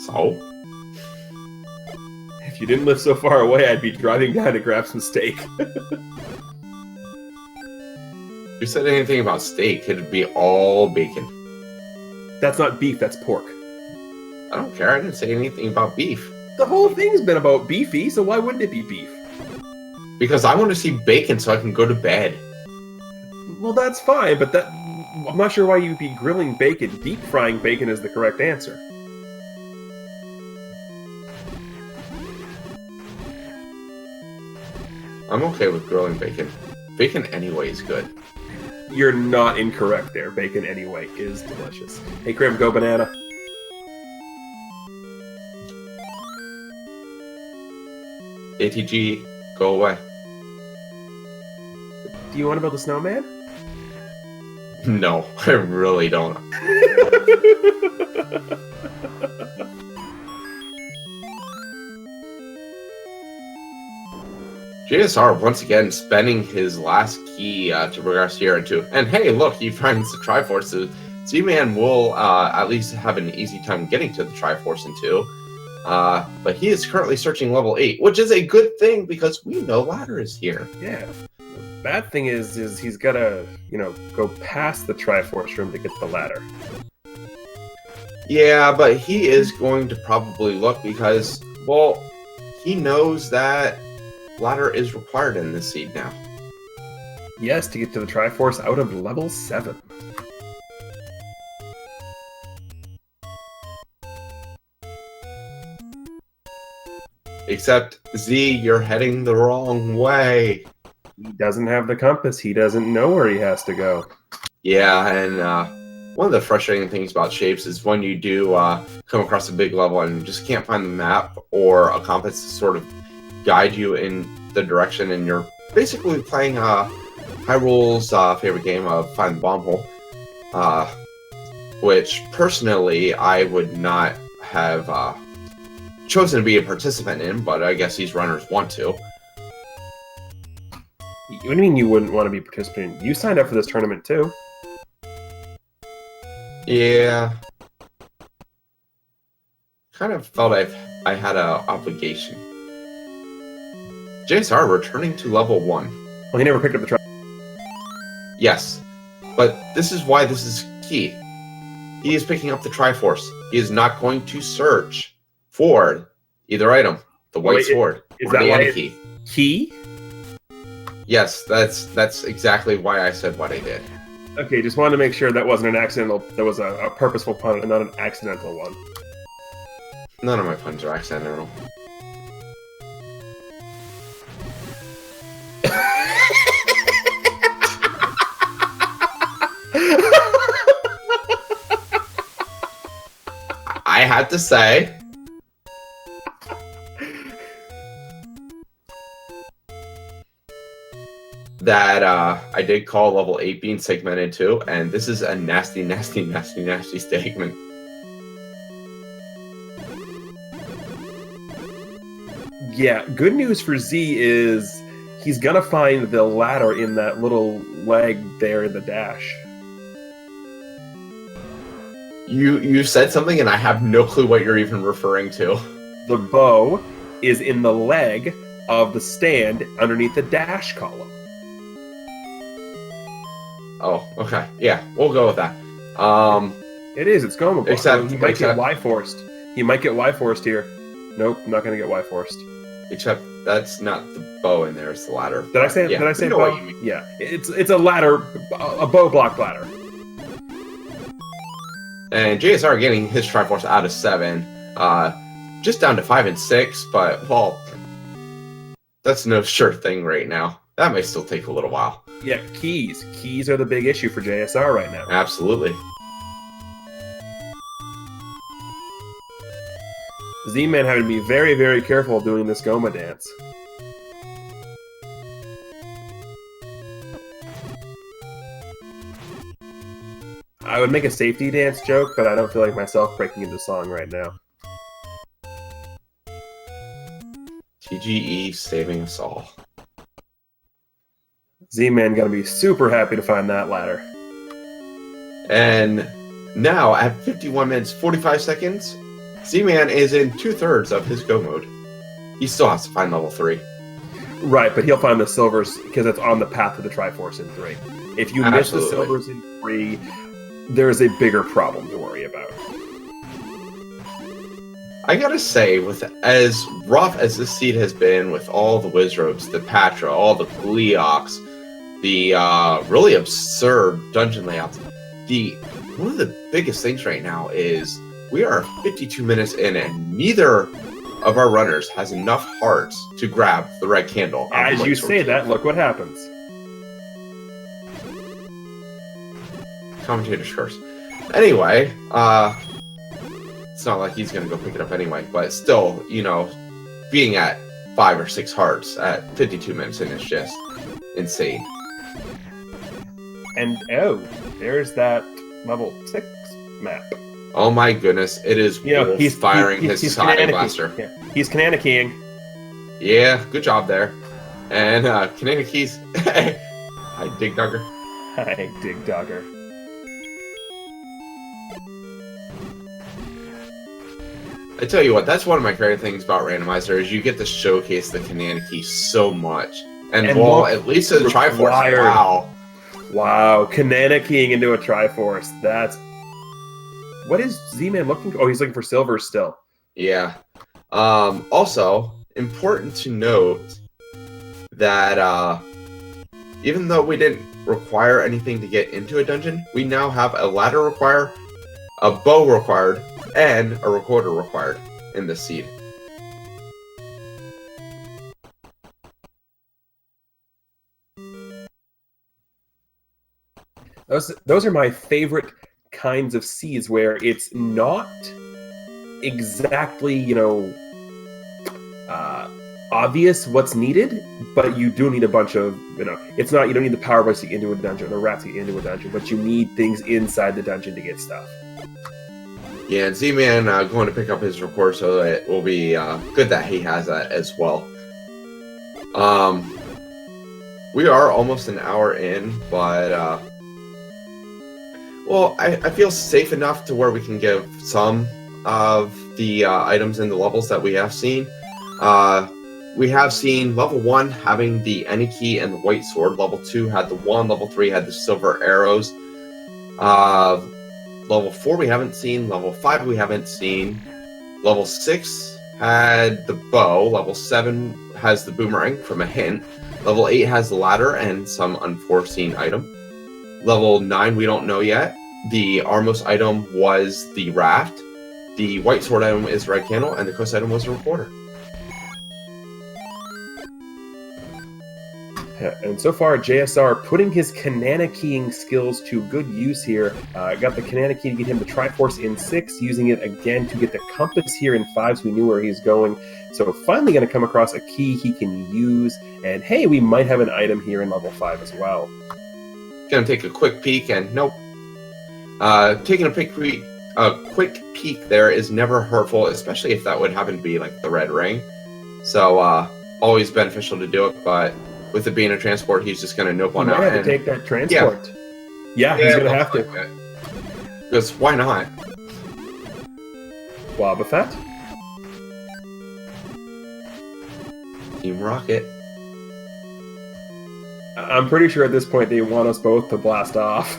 So? If you didn't live so far away, I'd be driving down to grab some steak. If you said anything about steak, it'd be all bacon. That's not beef, that's pork. I don't care, I didn't say anything about beef. The whole thing's been about beefy, so why wouldn't it be beef? Because I want to see bacon so I can go to bed. Well, that's fine, but I'm not sure why you'd be grilling bacon. Deep frying bacon is the correct answer. I'm okay with grilling bacon. Bacon anyway is good. You're not incorrect there. Bacon anyway is delicious. Hey, Crib, go banana. ATG, go away. Do you want to build a snowman? No, I really don't. JSR once again spending his last key to progress here into. And hey, look, he finds the Triforce. So Z-Man will at least have an easy time getting to the Triforce in 2. But he is currently searching level 8, which is a good thing because we know ladder is here. Yeah. The bad thing is he's got to, go past the Triforce room to get the ladder. Yeah, but he is going to probably look because, well, he knows that ladder is required in this seed now. Yes, to get to the Triforce out of level 7. Except, Z, you're heading the wrong way. He doesn't have the compass. He doesn't know where he has to go. Yeah, and one of the frustrating things about shapes is when you do come across a big level and you just can't find the map or a compass to sort of guide you in the direction, and you're basically playing Hyrule's favorite game of Find the Bomb Hole, which personally I would not have chosen to be a participant in, but I guess these runners want to. What do you mean you wouldn't want to be participating? You signed up for this tournament too. Yeah. Kind of felt I had an obligation. JSR returning to level 1. Well, he never picked up the Yes, but this is why this is key. He is picking up the Triforce. He is not going to search for either item. The white sword is or that the why Anti-Key. Key? Yes, that's exactly why I said what I did. Okay, just wanted to make sure that wasn't an accidental. That was a purposeful pun and not an accidental one. None of my puns are accidental. had to say that I did call level 8 being segmented too, and this is a nasty, nasty, nasty, nasty statement. Yeah, good news for Z is he's gonna find the ladder in that little leg there in the dash. You said something and I have no clue what you're even referring to. The bow is in the leg of the stand underneath the dash column. Oh, okay. Yeah, we'll go with that. It is, it's going with Except he might get Y-forced. He might get Y-forced here. Nope, not gonna get Y-forced. Except that's not the bow in there, it's the ladder. Did I say yeah, did I say you know bow? what you mean. Yeah. It's a ladder, a bow block ladder. And JSR getting his Triforce out of 7, just down to 5 and 6, but well, that's no sure thing right now. That may still take a little while. Yeah, keys. Keys are the big issue for JSR right now. Absolutely. Z-Man having to be very, very careful doing this Goma dance. I would make a safety dance joke, but I don't feel like myself breaking into song right now. TGE saving us all. Z-Man gonna be super happy to find that ladder. And now, at 51 minutes 45 seconds, Z-Man is in 2/3 of his go mode. He still has to find level 3. Right, but he'll find the silvers because it's on the path to the Triforce in 3. If you miss the silvers in 3, there's a bigger problem to worry about. I gotta say, with as rough as this seed has been, with all the Wizrobes, the Patra, all the Gleeoks, the really absurd dungeon layouts, one of the biggest things right now is we are 52 minutes in and neither of our runners has enough hearts to grab the red candle. As you say that, look what happens. Commentator's curse. Anyway, it's not like he's gonna go pick it up anyway, but still, you know, being at 5 or 6 hearts at 52 minutes in is just insane. And oh, there's that level 6 map. Oh my goodness, it is Wolf firing his Side Blaster. Yeah. He's Kananakiing. Yeah, good job there. And Kananaki's Hi, Dig Dugger. Hi, Dig Dugger. I tell you what, that's one of my favorite things about Randomizer is you get to showcase the Kananaki so much. And well, look, at least the Triforce, wow. Wow, Kananakiing into a Triforce. That's... What is Z-Man looking for? Oh, he's looking for silver still. Yeah. Also, important to note that even though we didn't require anything to get into a dungeon, we now have a ladder required, a bow required, and a recorder required in this seed. Those are my favorite kinds of seeds where it's not exactly, you know, obvious what's needed, but you do need a bunch of, you know, it's not, you don't need the power bucks to get into a dungeon or rats to get into a dungeon, but you need things inside the dungeon to get stuff. Yeah, and Z-Man going to pick up his record, so it will be good that he has that as well. We are almost an hour in, but well, I feel safe enough to where we can give some of the items and the levels that we have seen. We have seen level 1 having the Any Key and the White Sword. Level 2 had the wand. Level 3 had the silver arrows. Level 4 we haven't seen. Level 5 we haven't seen. Level 6 had the bow. Level 7 has the boomerang from a hint. Level 8 has the ladder and some unforeseen item. Level 9 we don't know yet. The Armos item was the raft. The White Sword item is red candle, and the Coast item was a recorder. And so far, JSR putting his Kanana keying skills to good use here. Got the Kanana key to get him the Triforce in 6, using it again to get the compass here in 5, so we knew where he's going. So finally going to come across a key he can use. And hey, we might have an item here in level 5 as well. Gonna take a quick peek, and nope. Taking a quick peek there is never hurtful, especially if that would happen to be like the red ring. So always beneficial to do it, but with it being a transport, he's just going to nope one out. Have to take that transport. Yeah, he's going to have to. Because why not? Wobbuffet. Team Rocket. I'm pretty sure at this point they want us both to blast off.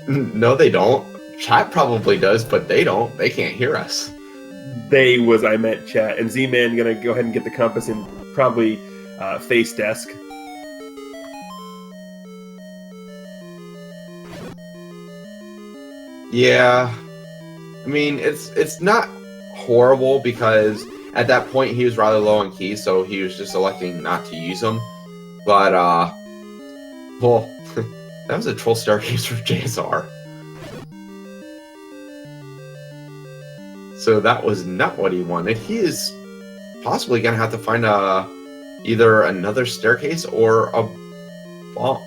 No, they don't. Chat probably does, but they don't. They can't hear us. I meant chat. And Z-Man going to go ahead and get the compass and probably face desk. Yeah. I mean, it's not horrible because at that point he was rather low on keys, so he was just electing not to use them. But, well, that was a troll staircase for JSR. So that was not what he wanted. He is possibly going to have to find either another staircase or a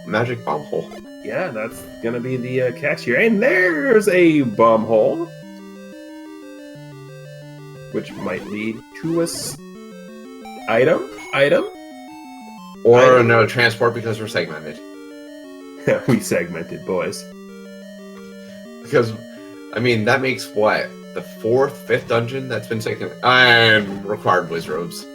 magic bomb hole. Yeah, that's going to be the catch here. And there's a bomb hole, which might lead to a item. Or no transport because we're segmented. We segmented, boys. Because, I mean, that makes what? The 4th, 5th dungeon that's been taken and required Wizrobes.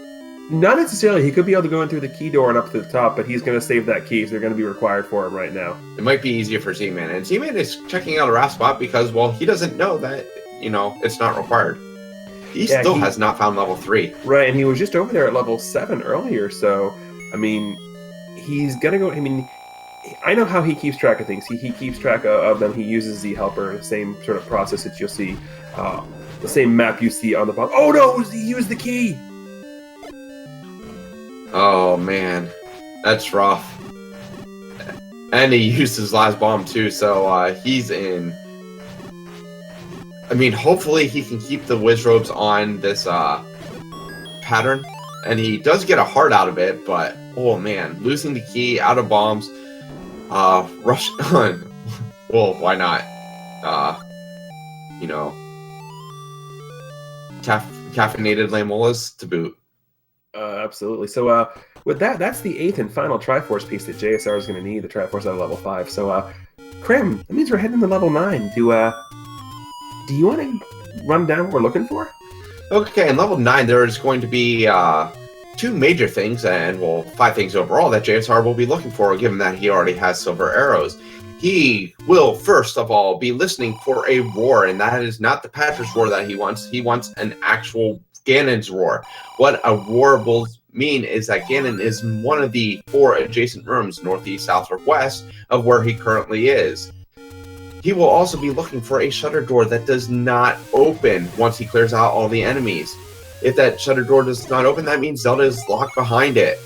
Not necessarily. He could be able to go in through the key door and up to the top, but he's going to save that key, so they're going to be required for him right now. It might be easier for Z-Man. And Z-Man is checking out a raft spot because, well, he doesn't know that, you know, it's not required. He still has not found level 3. Right, and he was just over there at level 7 earlier, so, I mean, he's going to go... I mean, I know how he keeps track of things. He keeps track of them. He uses the helper, the same sort of process that you'll see, the same map you see on the bottom. Oh no, he used the key! Oh man, that's rough. And he used his last bomb too, so he's in. I mean, hopefully he can keep the Wizrobes on this pattern. And he does get a heart out of it, but oh man, losing the key, out of bombs, rush on. Well, why not? You know, caffeinated Lamolas to boot. Absolutely. So with that, that's the 8th and final Triforce piece that JSR is going to need, the Triforce out of level 5. So, Krim, that means we're heading to level 9. Do you want to run down what we're looking for? Okay, in level 9, there is going to be 2 major things, and, well, 5 things overall that JSR will be looking for, given that he already has silver arrows. He will, first of all, be listening for a roar, and that is not the Patcher's roar that he wants. He wants an actual Ganon's roar. What a roar will mean is that Ganon is one of the 4 adjacent rooms, northeast, south, or west, of where he currently is. He will also be looking for a shutter door that does not open once he clears out all the enemies. If that shutter door does not open, that means Zelda is locked behind it.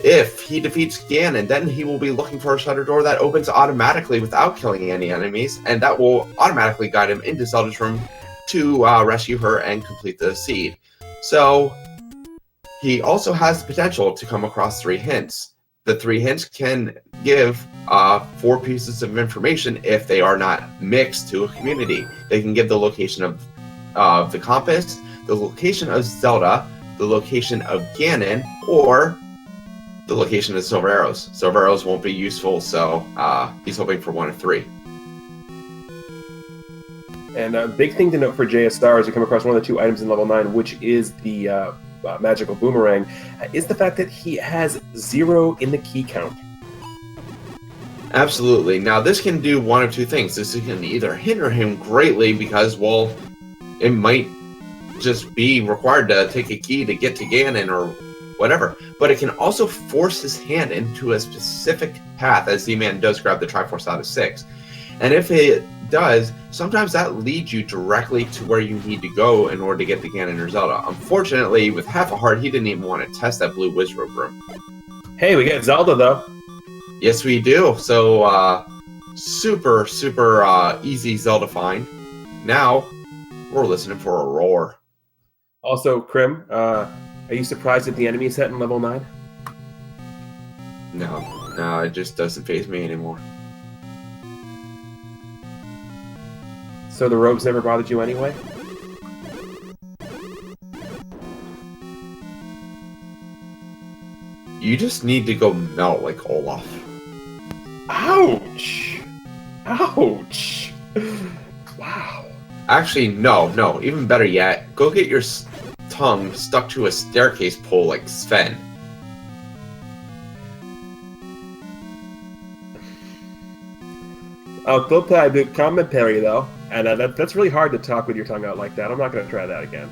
If he defeats Ganon, then he will be looking for a shutter door that opens automatically without killing any enemies, and that will automatically guide him into Zelda's room to rescue her and complete the seed. So, he also has the potential to come across 3 hints. The 3 hints can give 4 pieces of information if they are not mixed to a community. They can give the location of the compass, the location of Zelda, the location of Ganon, or the location of Silver Arrows. Silver Arrows won't be useful, so he's hoping for 1 of 3. And a big thing to note for JSR as we come across one of the 2 items in level 9, which is the magical boomerang, is the fact that he has 0 in the key count. Absolutely. Now, this can do 1 of 2 things. This can either hinder him greatly because, well, it might just be required to take a key to get to Ganon or whatever, but it can also force his hand into a specific path, as Z-Man does grab the Triforce out of 6. And if it does, sometimes that leads you directly to where you need to go in order to get the Ganon or Zelda. Unfortunately, with half a heart, he didn't even want to test that blue Wizrobe room. Hey, we get Zelda, though. Yes, we do. So, super easy Zelda find. Now, we're listening for a roar. Also, Krim, are you surprised at the enemy set in level 9? No, it just doesn't faze me anymore. So the robes never bothered you anyway? You just need to go melt like Olaf. Ouch! Ouch! Wow. Actually, no. Even better yet, go get your tongue stuck to a staircase pole like Sven. I'll still play a good commentary, though. And that's really hard to talk with your tongue out like that. I'm not going to try that again.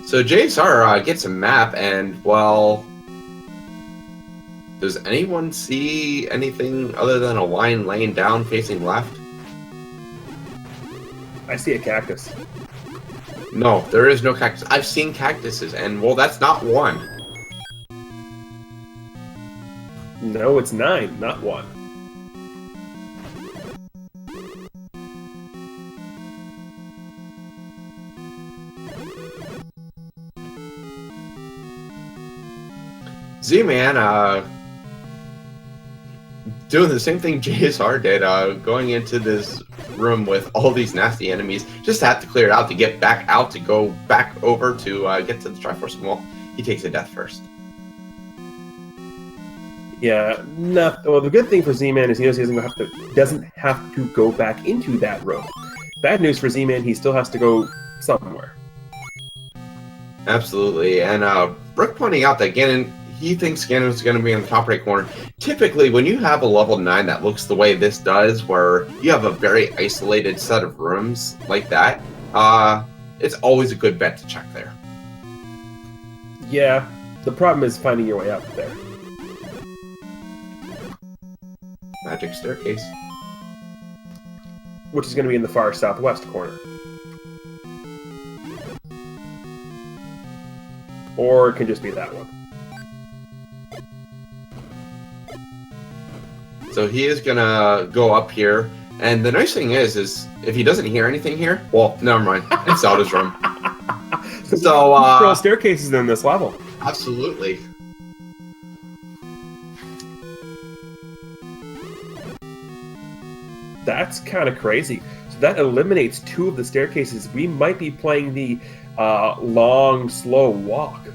So JSR gets a map, and, well... Does anyone see anything other than a line laying down facing left? I see a cactus. No, there is no cactus. I've seen cactuses, and, well, that's not one. No, it's 9, not 1. Z-Man, doing the same thing JSR did, going into this room with all these nasty enemies, just have to clear it out to get back out to go back over to get to the Triforce Wall. He takes a death first. Yeah, no. Well, the good thing for Z-Man is he knows he doesn't have to go back into that room. Bad news for Z-Man, he still has to go somewhere. Absolutely, and Brooke pointing out that Ganon, he thinks Ganon's going to be in the top right corner. Typically, when you have a level 9 that looks the way this does, where you have a very isolated set of rooms like that, it's always a good bet to check there. Yeah, the problem is finding your way up there. Magic staircase. Which is going to be in the far southwest corner. Or it can just be that one. So he is gonna go up here, and the nice thing is if he doesn't hear anything here, well, never mind, it's Zelda's room. So throw staircases in this level. Absolutely. That's kind of crazy. So that eliminates 2 of the staircases. We might be playing the long, slow walk.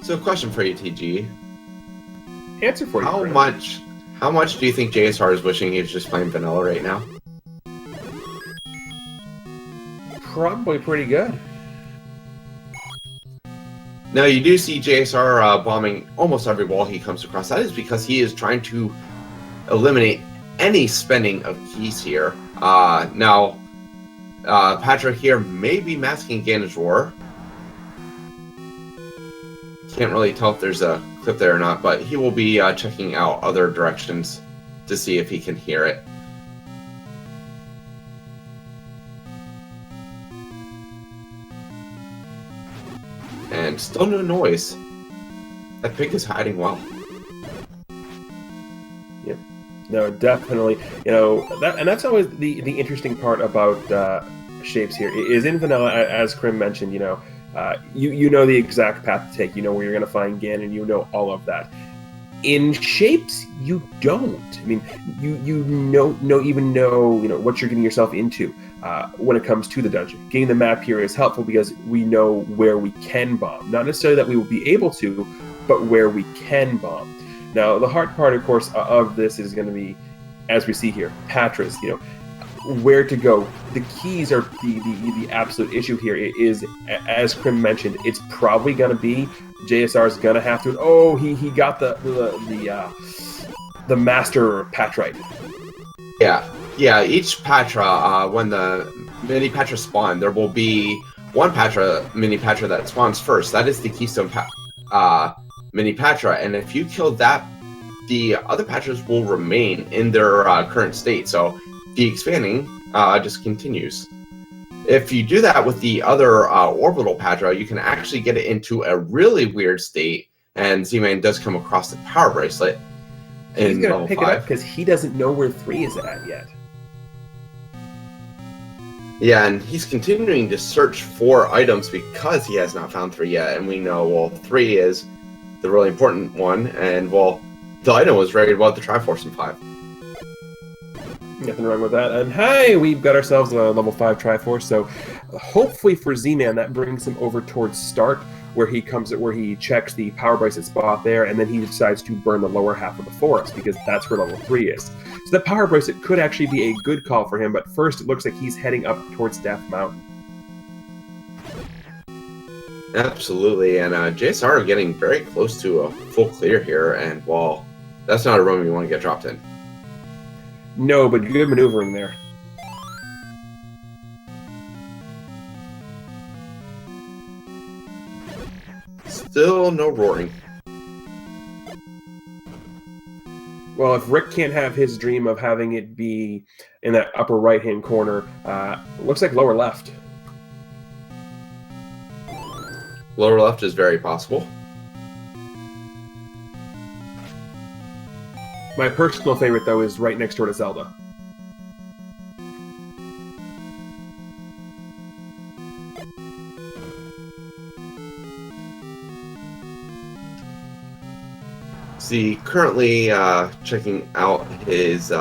So, question for you, TG. Answer for you. How much do you think JSR is wishing he was just playing vanilla right now? Probably pretty good. Now, you do see JSR bombing almost every wall he comes across. That is because he is trying to eliminate any spending of keys here. Now, Patrick here may be masking Ganon's roar. Can't really tell if there's a clip there or not, but he will be checking out other directions to see if he can hear it. And still no noise. That pig is hiding well. Yep. No, definitely. You know, and that's always the interesting part about shapes here. Is in vanilla, as Krim mentioned, you know, you know the exact path to take. You know where you're going to find Ganon. You know all of that. In shapes, you don't. I mean, you even know what you're getting yourself into when it comes to the dungeon. Getting the map here is helpful because we know where we can bomb. Not necessarily that we will be able to, but where we can bomb. Now, the hard part, of course, of this is going to be, as we see here, Patras. You know, where to go. The keys are the absolute issue here. It is, as Krim mentioned, it's probably going to be JSR's going to have to. Oh, he got the master Patrite. Yeah, Yeah, each Patra, when the mini Patra spawn, there will be one mini Patra that spawns first. That is the Keystone mini Patra, and if you kill that, the other Patras will remain in their current state. So the expanding just continues. If you do that with the other orbital Patra, you can actually get it into a really weird state, and Z-Man does come across the power bracelet. He's gonna pick it up because he doesn't know where 3 is at yet. Yeah, and he's continuing to search for items because he has not found 3 yet, and we know, well, 3 is the really important one, and, well, the item was rated above the Triforce in 5. Nothing wrong with that. And hey, we've got ourselves a level 5 Triforce, so hopefully for Z-Man that brings him over towards start, where he checks the power bracelet spot there, and then he decides to burn the lower half of the forest, because that's where level 3 is. So the power bracelet could actually be a good call for him, but first it looks like he's heading up towards Death Mountain. Absolutely, and JSR are getting very close to a full clear here, and, well, that's not a room you want to get dropped in. No, but good maneuvering there. Still no roaring. Well, if Rick can't have his dream of having it be in that upper right-hand corner, looks like lower left. Lower left is very possible. My personal favorite, though, is right next door to Zelda. See, currently checking out his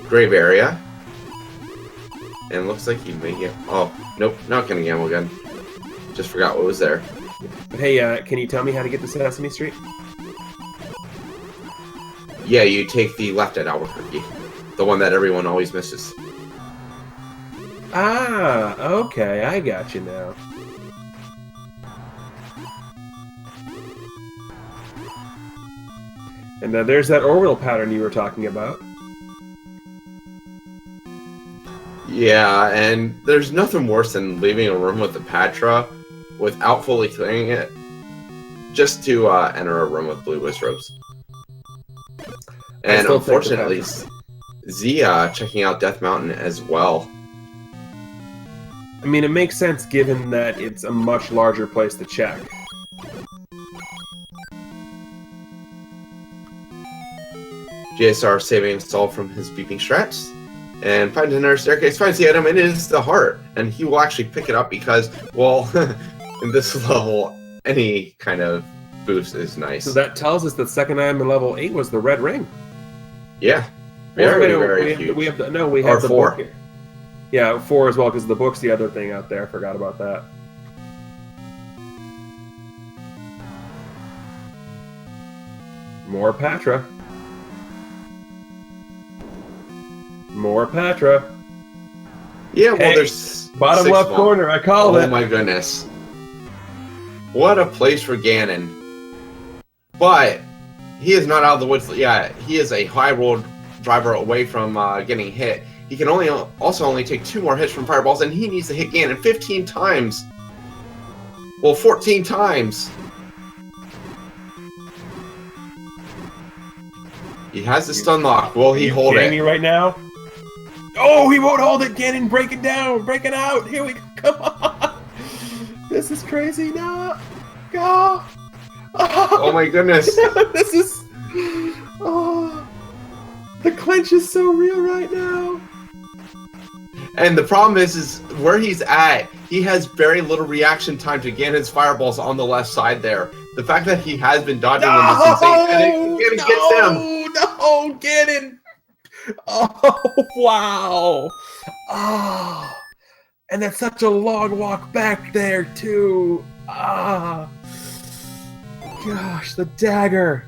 grave area. And looks like he may get... Oh, nope, not getting ammo gun. Just forgot what was there. Hey, can you tell me how to get to Sesame Street? Yeah, you take the left at Albuquerque. The one that everyone always misses. Ah, okay, I got you now. And there's that orbital pattern you were talking about. Yeah, and there's nothing worse than leaving a room with the Patra without fully clearing it, just to enter a room with blue Wizrobes. And unfortunately, Zia checking out Death Mountain as well. I mean, it makes sense given that it's a much larger place to check. JSR saving himself from his beeping strats and finds another staircase, finds the item, and it is the heart. And he will actually pick it up because, well, in this level, any kind of boost is nice. So that tells us the second item in level 8 was the red ring. Yeah. Very huge. We have the 4. book here. Yeah, 4 as well, because the book's the other thing out there. Forgot about that. More Patra. More Patra. Yeah, well, hey, there's bottom left corner. I called it. Oh my goodness. What a place for Ganon. But he is not out of the woods. Yeah, he is a high road driver away from getting hit. He can also only take 2 more hits from fireballs, and he needs to hit Ganon 15 times. Well, 14 times. He has the stun lock. Will he hold it? Are you kidding me right now? Oh, he won't hold it. Ganon breaking down, breaking out. Here we go. Come on. This is crazy. No. Go. Oh my goodness. This is... Oh. The clench is so real right now. And the problem is where he's at, he has very little reaction time to Ganon's fireballs on the left side there. The fact that he has been dodging them is insane. And Ganon gets him. No, Ganon. Oh, wow. Oh. And that's such a long walk back there, too. Ah. Gosh, the dagger.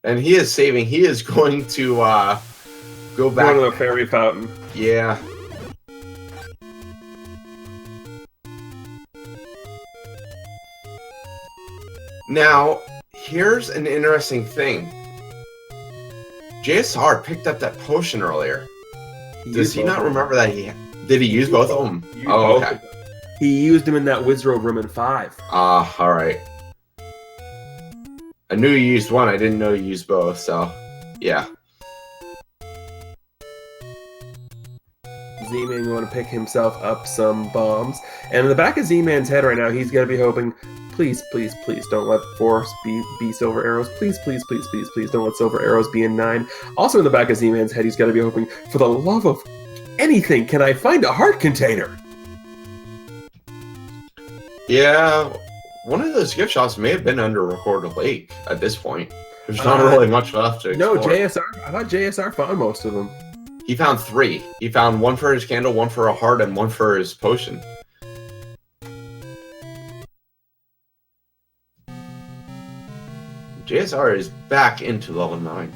And he is saving. He is going to go back. Go to the fairy fountain. Yeah. Now, here's an interesting thing. JSR picked up that potion earlier. Does he not remember that did he use both of them? Oh, okay. He used them in that Wizrobe room in 5. All right. I knew you used one. I didn't know you used both. So, yeah. Z-Man going to pick himself up some bombs. And in the back of Z-Man's head right now, he's going to be hoping, please, please, please don't let Force be Silver Arrows. Please, please, please, please, please don't let Silver Arrows be in 9. Also in the back of Z-Man's head, he's going to be hoping, for the love of anything, can I find a heart container? Yeah, one of those gift shops may have been under Recorder Lake at this point. There's not really much left to explore. No, JSR. I thought JSR found most of them. He found 3. He found one for his candle, one for a heart, and one for his potion. JSR is back into level 9.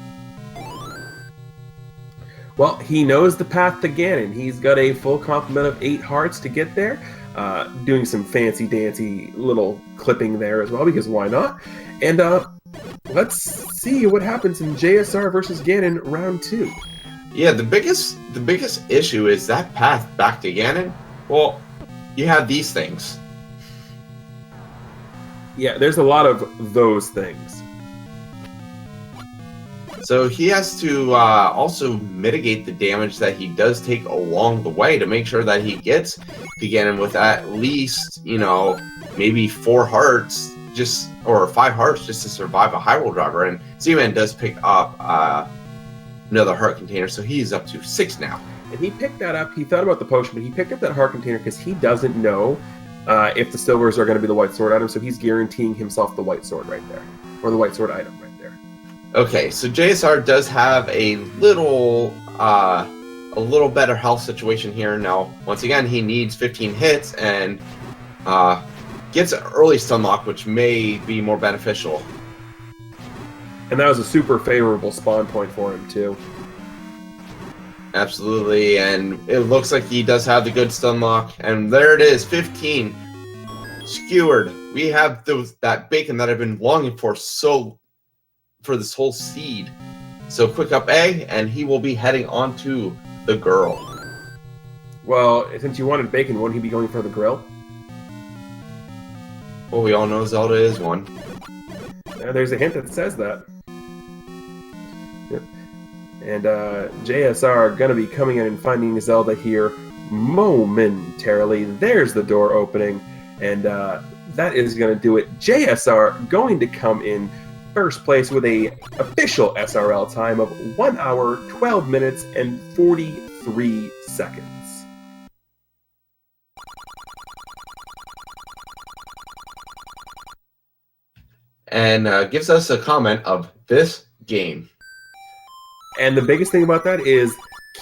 Well, he knows the path to Ganon. He's got a full complement of 8 hearts to get there. Doing some fancy-dancy little clipping there as well, because why not? And let's see what happens in JSR versus Ganon round 2. Yeah, the biggest issue is that path back to Ganon. Well, you have these things. Yeah, there's a lot of those things. So he has to also mitigate the damage that he does take along the way to make sure that he gets to Ganon with at least, you know, maybe 4 hearts, or 5 hearts just to survive a Hyrule Driver. And Z-Man does pick up another heart container, so he's up to 6 now. And he picked that up. He thought about the potion, but he picked up that heart container because he doesn't know if the silvers are going to be the white sword item, so he's guaranteeing himself the white sword right there, or the white sword item right there. Okay, so JSR does have a little better health situation here. Now, once again, he needs 15 hits and gets an early stun lock, which may be more beneficial. And that was a super favorable spawn point for him, too. Absolutely, and it looks like he does have the good stun lock. And there it is, 15. Skewered. We have that bacon that I've been longing for this whole seed. So quick up A, and he will be heading on to the girl. Well, since you wanted bacon, wouldn't he be going for the grill? Well, we all know Zelda is one. There's a hint that says that. Yep. And JSR gonna be coming in and finding Zelda here momentarily. There's the door opening, and that is gonna do it. JSR going to come in first place with a official SRL time of 1 hour, 12 minutes, and 43 seconds. And gives us a comment of this game. And the biggest thing about that is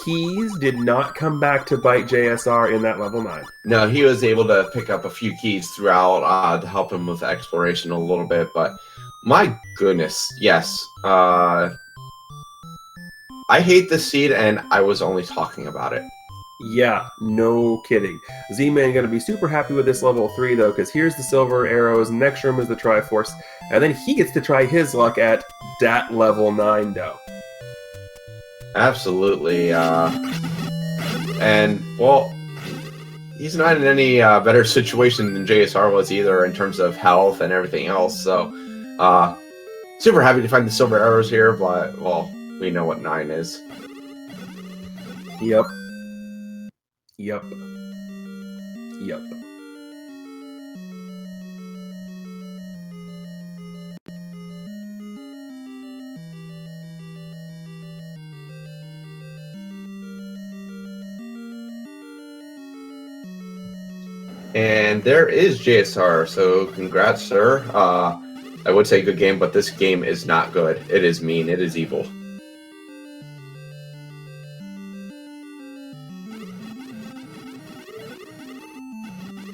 keys did not come back to bite JSR in that level 9. No, he was able to pick up a few keys throughout to help him with exploration a little bit, but my goodness, yes. I hate this seed, and I was only talking about it. Yeah, no kidding. Z-Man gonna be super happy with this level 3, though, because here's the silver arrows, next room is the Triforce, and then he gets to try his luck at that level 9, though. Absolutely. And, well, he's not in any better situation than JSR was either in terms of health and everything else, so super happy to find the silver arrows here, but, well, we know what 9 is. Yep. Yep. Yep. And there is JSR, so congrats, sir. I would say good game, but this game is not good. It is mean. It is evil.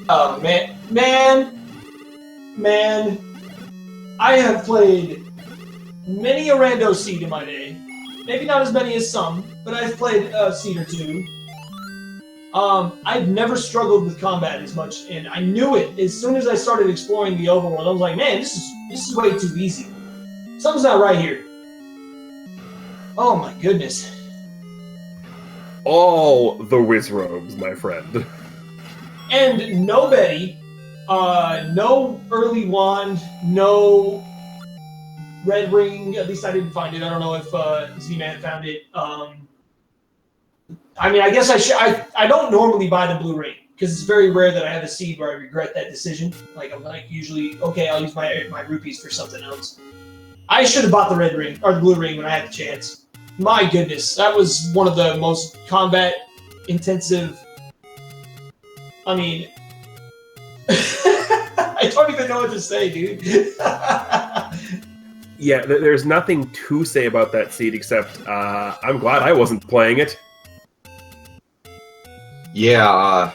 Oh, man, I have played many a rando seed in my day. Maybe not as many as some, but I've played a seed or two. I've never struggled with combat as much, and I knew it as soon as I started exploring the overworld. I was like, man, this is way too easy. Something's not right here. Oh my goodness. All the whiz robes, my friend. And nobody, no early wand, no red ring. At least I didn't find it. I don't know if Z-Man found it. I mean, I guess I don't normally buy the blue ring because it's very rare that I have a seed where I regret that decision. Like I'm like usually okay, I'll use my rupees for something else. I should have bought the red ring or the blue ring when I had the chance. My goodness, that was one of the most combat intensive. I mean, I don't even know what to say, dude. Yeah, there's nothing to say about that seed except I'm glad I wasn't playing it. Yeah,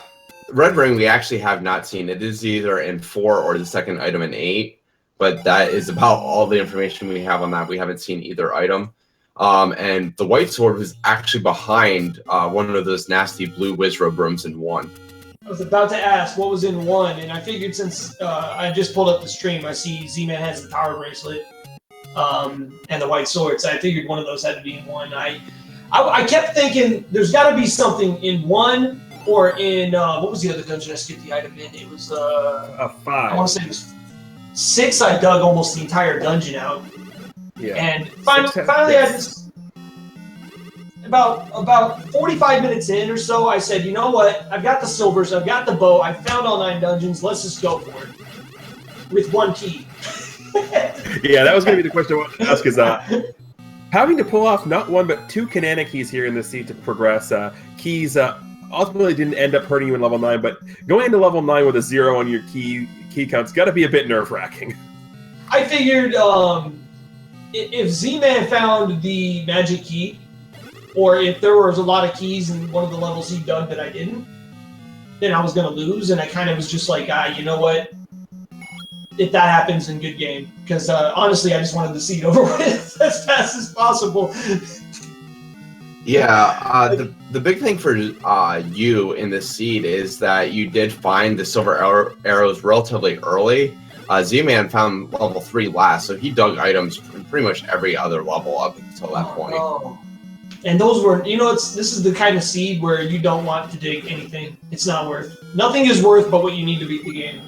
Red Ring we actually have not seen. It is either in 4 or the second item in 8, but that is about all the information we have on that. We haven't seen either item. And the White Sword was actually behind one of those nasty blue Wizrobe rooms in 1. I was about to ask what was in 1, and I figured since I just pulled up the stream, I see Z-Man has the Power Bracelet and the White Sword, so I figured one of those had to be in 1. I kept thinking there's got to be something in 1 or in what was the other dungeon I skipped the item in? It was a 5. I want to say it was 6. I dug almost the entire dungeon out, Yeah. and finally I just about 45 minutes in or so, I said, you know what? I've got the silvers, I've got the bow, I found all 9 dungeons. Let's just go for it with 1 key. Yeah, that was going to be the question I wanted to ask. Is having to pull off not 1 but 2 Kanana keys here in the seed to progress. Keys ultimately didn't end up hurting you in level 9, but going into level 9 with a 0 on your key count's got to be a bit nerve-wracking. I figured if Z-Man found the magic key, or if there was a lot of keys in one of the levels he dug that I didn't, then I was going to lose, and I kind of was just like, you know what? If that happens, then good game. Because honestly, I just wanted the seed over with as fast as possible. Yeah, the big thing for you in this seed is that you did find the silver arrows relatively early. Z-Man found level 3 last, so he dug items in pretty much every other level up until that point. Oh. And those were, this is the kind of seed where you don't want to dig anything. It's not worth. Nothing is worth but what you need to beat the game.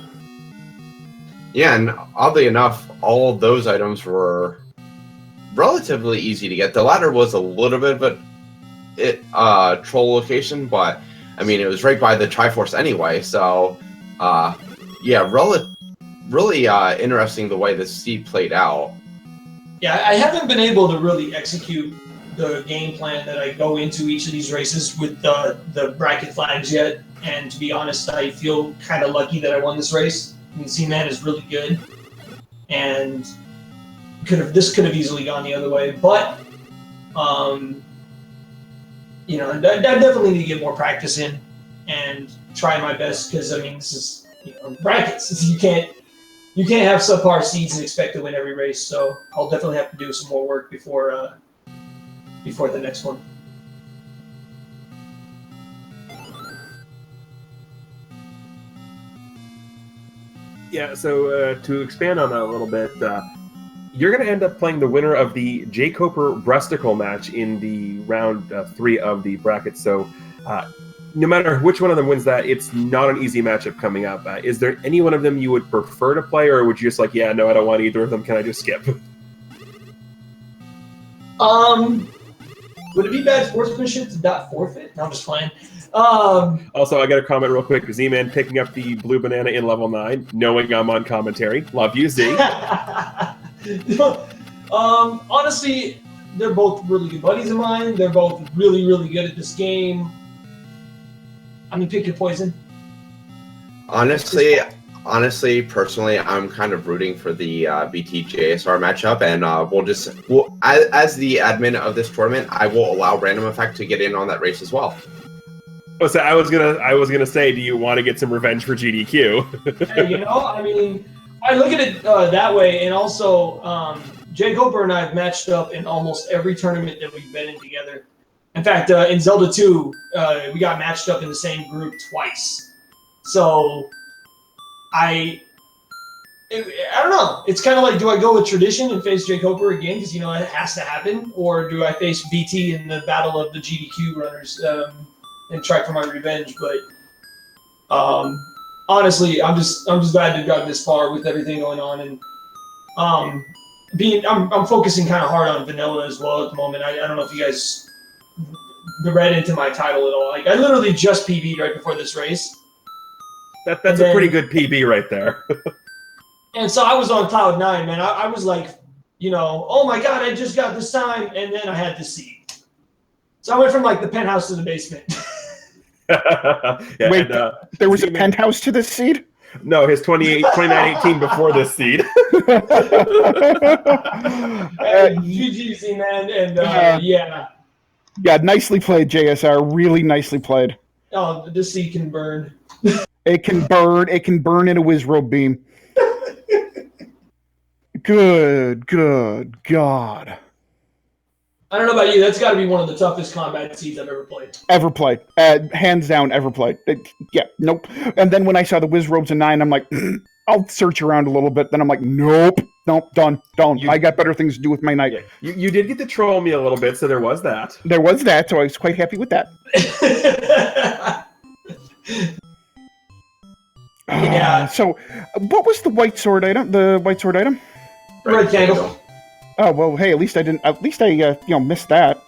Yeah, and oddly enough, all of those items were relatively easy to get. The ladder was a little bit of a troll location, but I mean, it was right by the Triforce anyway, so yeah, really interesting the way this seed played out. Yeah, I haven't been able to really execute the game plan that I go into each of these races with the bracket flags yet, and to be honest, I feel kind of lucky that I won this race. I mean, Z-Man is really good, and this could have easily gone the other way, but I definitely need to get more practice in and try my best, because I mean, this is brackets. You can't have subpar seeds and expect to win every race. So I'll definitely have to do some more work before the next one. Yeah, so to expand on that a little bit, you're going to end up playing the winner of the J. Coper Bresticle match in the round 3 of the bracket. So no matter which one of them wins that, it's not an easy matchup coming up. Is there any one of them you would prefer to play, or would you just like, yeah, no, I don't want either of them, can I just skip? Would it be bad sportsmanship to not forfeit? No, I'm just playing. Also, I got a comment real quick. Z-Man picking up the blue banana in level 9, knowing I'm on commentary. Love you, Z. Honestly, they're both really good buddies of mine. They're both really, really good at this game. I mean, pick your poison. Honestly, personally, I'm kind of rooting for the BT JSR matchup, and as the admin of this tournament, I will allow Random Effect to get in on that race as well. Oh, so I was gonna say, do you want to get some revenge for GDQ? Hey, I mean, I look at it that way, and also Jay Coper and I have matched up in almost every tournament that we've been in together. In fact, in Zelda 2, we got matched up in the same group twice. So I don't know. It's kind of like, do I go with tradition and face Jake Hooper again because it has to happen, or do I face BT in the battle of the GDQ runners and try for my revenge? But honestly, I'm just glad to have gotten this far with everything going on, and I'm focusing kind of hard on vanilla as well at the moment. I don't know if you guys read into my title at all. Like, I literally just PB'd right before this race. That's a pretty good PB right there. And so I was on cloud 9, man. I was like, oh my God, I just got this time. And then I had to see. So I went from like the penthouse to the basement. Wait, there was a penthouse to this seed? No, his 2918 before this seed. GGC, man. And yeah. Yeah, nicely played, JSR. Really nicely played. Oh, the seed can burn. It can burn. It can burn in a Wizrobe beam. Good God. I don't know about you. That's got to be one of the toughest combat seeds I've ever played. Ever played. Hands down, ever played. Yeah, nope. And then when I saw the Wizrobes in 9, I'm like, I'll search around a little bit. Then I'm like, nope, done. I got better things to do with my night. Yeah. You did get to troll me a little bit, so there was that. There was that, so I was quite happy with that. Yeah. So, what was the white sword item? The white sword item? Red candle. Oh well, hey, at least I missed that.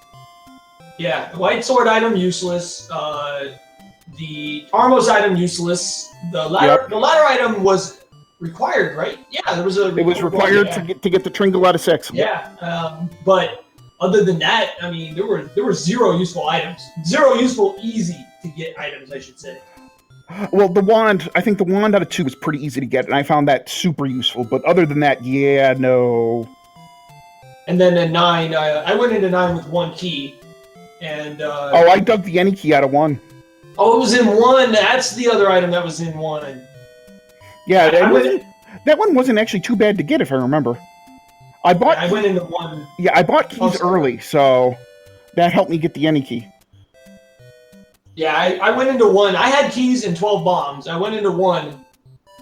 Yeah, the white sword item useless. The Armos item useless. The ladder item was required, right? Yeah, there was a. It was required to get the Tringle out of 6. Yeah, but other than that, I mean, there were 0 useful items. 0 useful, easy to get items, I should say. Well, the wand, I think the wand out of 2 was pretty easy to get, and I found that super useful. But other than that, yeah, no. And then in 9, I went into 9 with 1 key, and I dug the any key out of 1. Oh, it was in 1. That's the other item that was in 1. Yeah, that one wasn't actually too bad to get, if I remember. I went into 1. Yeah, I bought keys early, so that helped me get the any key. Yeah, I went into 1. I had keys and 12 bombs. I went into 1.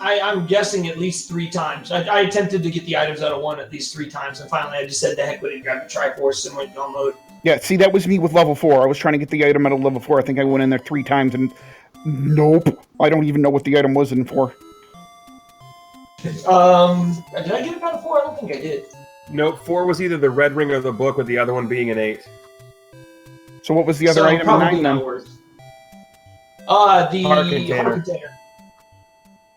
I'm guessing at least 3 times. I attempted to get the items out of 1 at least 3 times, and finally I just said the heck with it and grabbed the Triforce and went gun mode. Yeah, see, that was me with level 4. I was trying to get the item out of level 4. I think I went in there 3 times, and nope. I don't even know what the item was in 4. Did I get it out of 4? I don't think I did. No, 4 was either the red ring or the book, with the other one being an 8. So what was the other item in 9 then? The Heart container.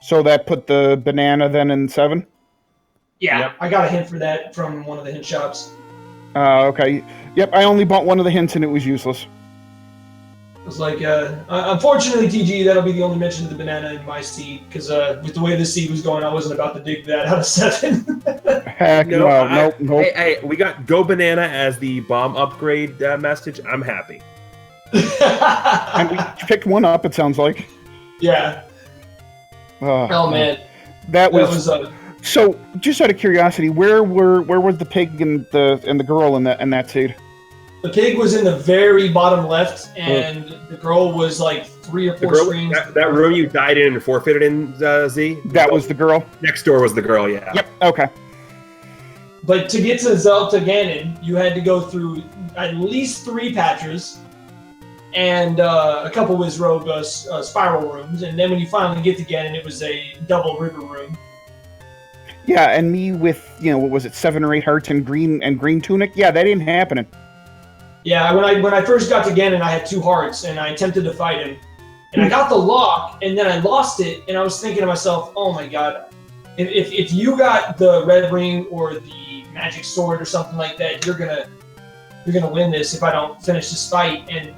So that put the banana then in 7? Yeah, Yep. I got a hint for that from one of the hint shops. Okay. Yep, I only bought one of the hints and it was useless. It was like, unfortunately, TG, that'll be the only mention of the banana in my seed, because with the way this seed was going, I wasn't about to dig that out of 7. Heck no, nope. Hey, we got Go Banana as the bomb upgrade message. I'm happy. And we picked one up, it sounds like. Yeah. Oh man, that was so. Just out of curiosity, where was the pig and the girl in that seed? The pig was in the very bottom left, and the girl was like 3 or 4 screens. That room you died in and forfeited in, Z? That was the girl? Next door was the girl, yeah. Yep, okay. But to get to Zelda Ganon, you had to go through at least 3 patches and a couple Wizrobe spiral rooms. And then when you finally get to Ganon, it was a double river room. Yeah, and me with, what was it, 7 or 8 hearts and green tunic? Yeah, that ain't happening. Yeah, when I first got to Ganon, I had 2 hearts, and I attempted to fight him. And I got the lock, and then I lost it, and I was thinking to myself, oh my god, if you got the red ring or the magic sword or something like that, you're gonna win this if I don't finish this fight. And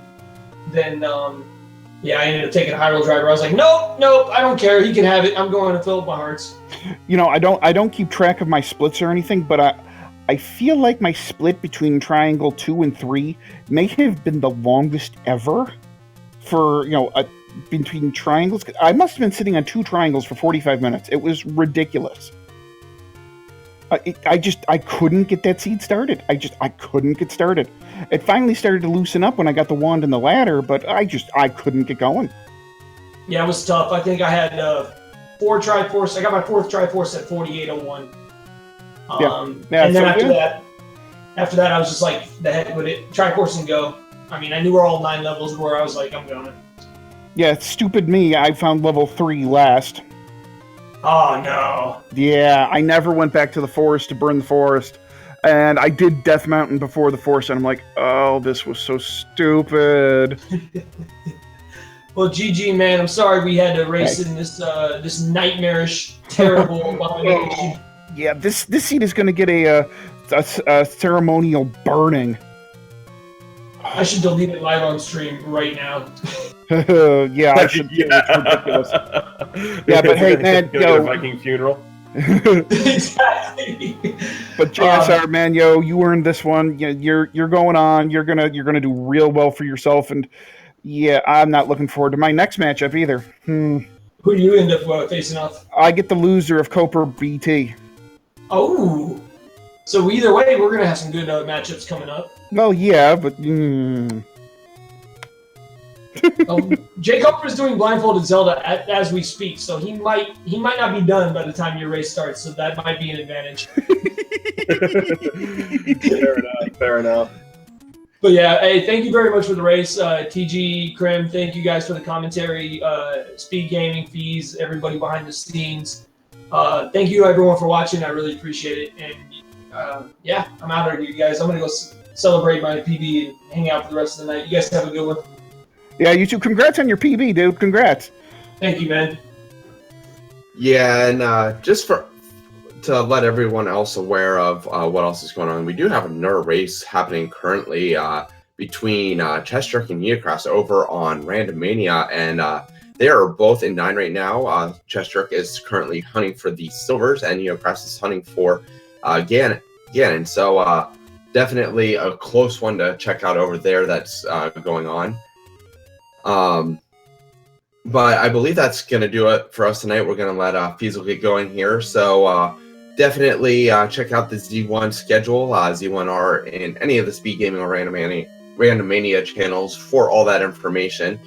then, I ended up taking a Hyrule Driver. I was like, nope, I don't care. He can have it. I'm going to fill up my hearts. I don't keep track of my splits or anything, but I feel like my split between Triangle 2 and 3 may have been the longest ever for, between triangles. I must have been sitting on 2 triangles for 45 minutes. It was ridiculous. I couldn't get that seed started. I couldn't get started. It finally started to loosen up when I got the wand and the ladder, but I couldn't get going. Yeah, it was tough. I think I had 4 Triforce. I got my 4th Triforce at 4801. Yeah, and then so after that, I was just like, the heck with it. Triforce and go. I mean, I knew where all 9 levels were. I was like, I'm going. Yeah, stupid me. I found level 3 last. Oh, no. Yeah, I never went back to the forest to burn the forest. And I did Death Mountain before the forest, and I'm like, oh, this was so stupid. Well, GG, man. I'm sorry we had to race in this this nightmarish, terrible abomination. Yeah, this seat is going to get a ceremonial burning. I should delete it live on stream right now. Yeah, I should too. It's ridiculous. Yeah, but hey, man, yo, Viking funeral. Exactly. But JSR, man, yo, you earned this one. You're going on. You're gonna do real well for yourself, and yeah, I'm not looking forward to my next matchup either. Who do you end up facing off? I get the loser of Copper BT. Oh, so either way, we're gonna have some good matchups coming up. Well, yeah, but Jay Cooper is doing blindfolded Zelda as we speak, so he might not be done by the time your race starts. So that might be an advantage. Fair enough. But yeah, hey, thank you very much for the race, TG, Krim. Thank you guys for the commentary, Speed Gaming, Fees, everybody behind the scenes. Thank you everyone for watching. I really appreciate it. And yeah, I'm out of here, you guys. I'm gonna go celebrate my PB and hang out for the rest of the night. You guys have a good one. Yeah, you too. Congrats on your PB, dude. Congrats. Thank you, man. Yeah, and just to let everyone else aware of what else is going on, we do have another race happening currently between Chestrick and Neocross over on Randomania, and they are both in 9 right now. Chestrick is currently hunting for the silvers, and Neocross is hunting for Ganon. So definitely a close one to check out over there that's going on. But I believe that's going to do it for us tonight. We're going to let Feasel get going here. So definitely check out the Z1 schedule, Z1R, and any of the Speed Gaming or Randomania channels for all that information.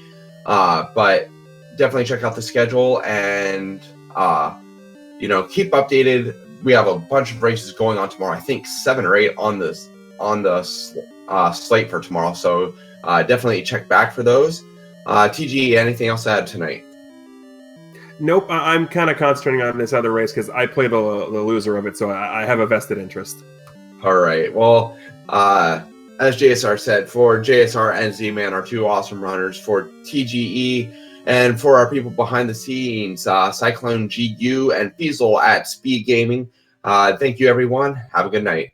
But definitely check out the schedule and, keep updated. We have a bunch of races going on tomorrow. I think 7 or 8 on the slate for tomorrow. So definitely check back for those. TG, anything else to add tonight? Nope, I'm kind of concentrating on this other race because I play the loser of it, so I have a vested interest. All right. Well, as JSR said, for JSR and Z-Man are 2 awesome runners. For TGE and for our people behind the scenes, Cyclone GU and Feasel at Speed Gaming. Thank you, everyone. Have a good night.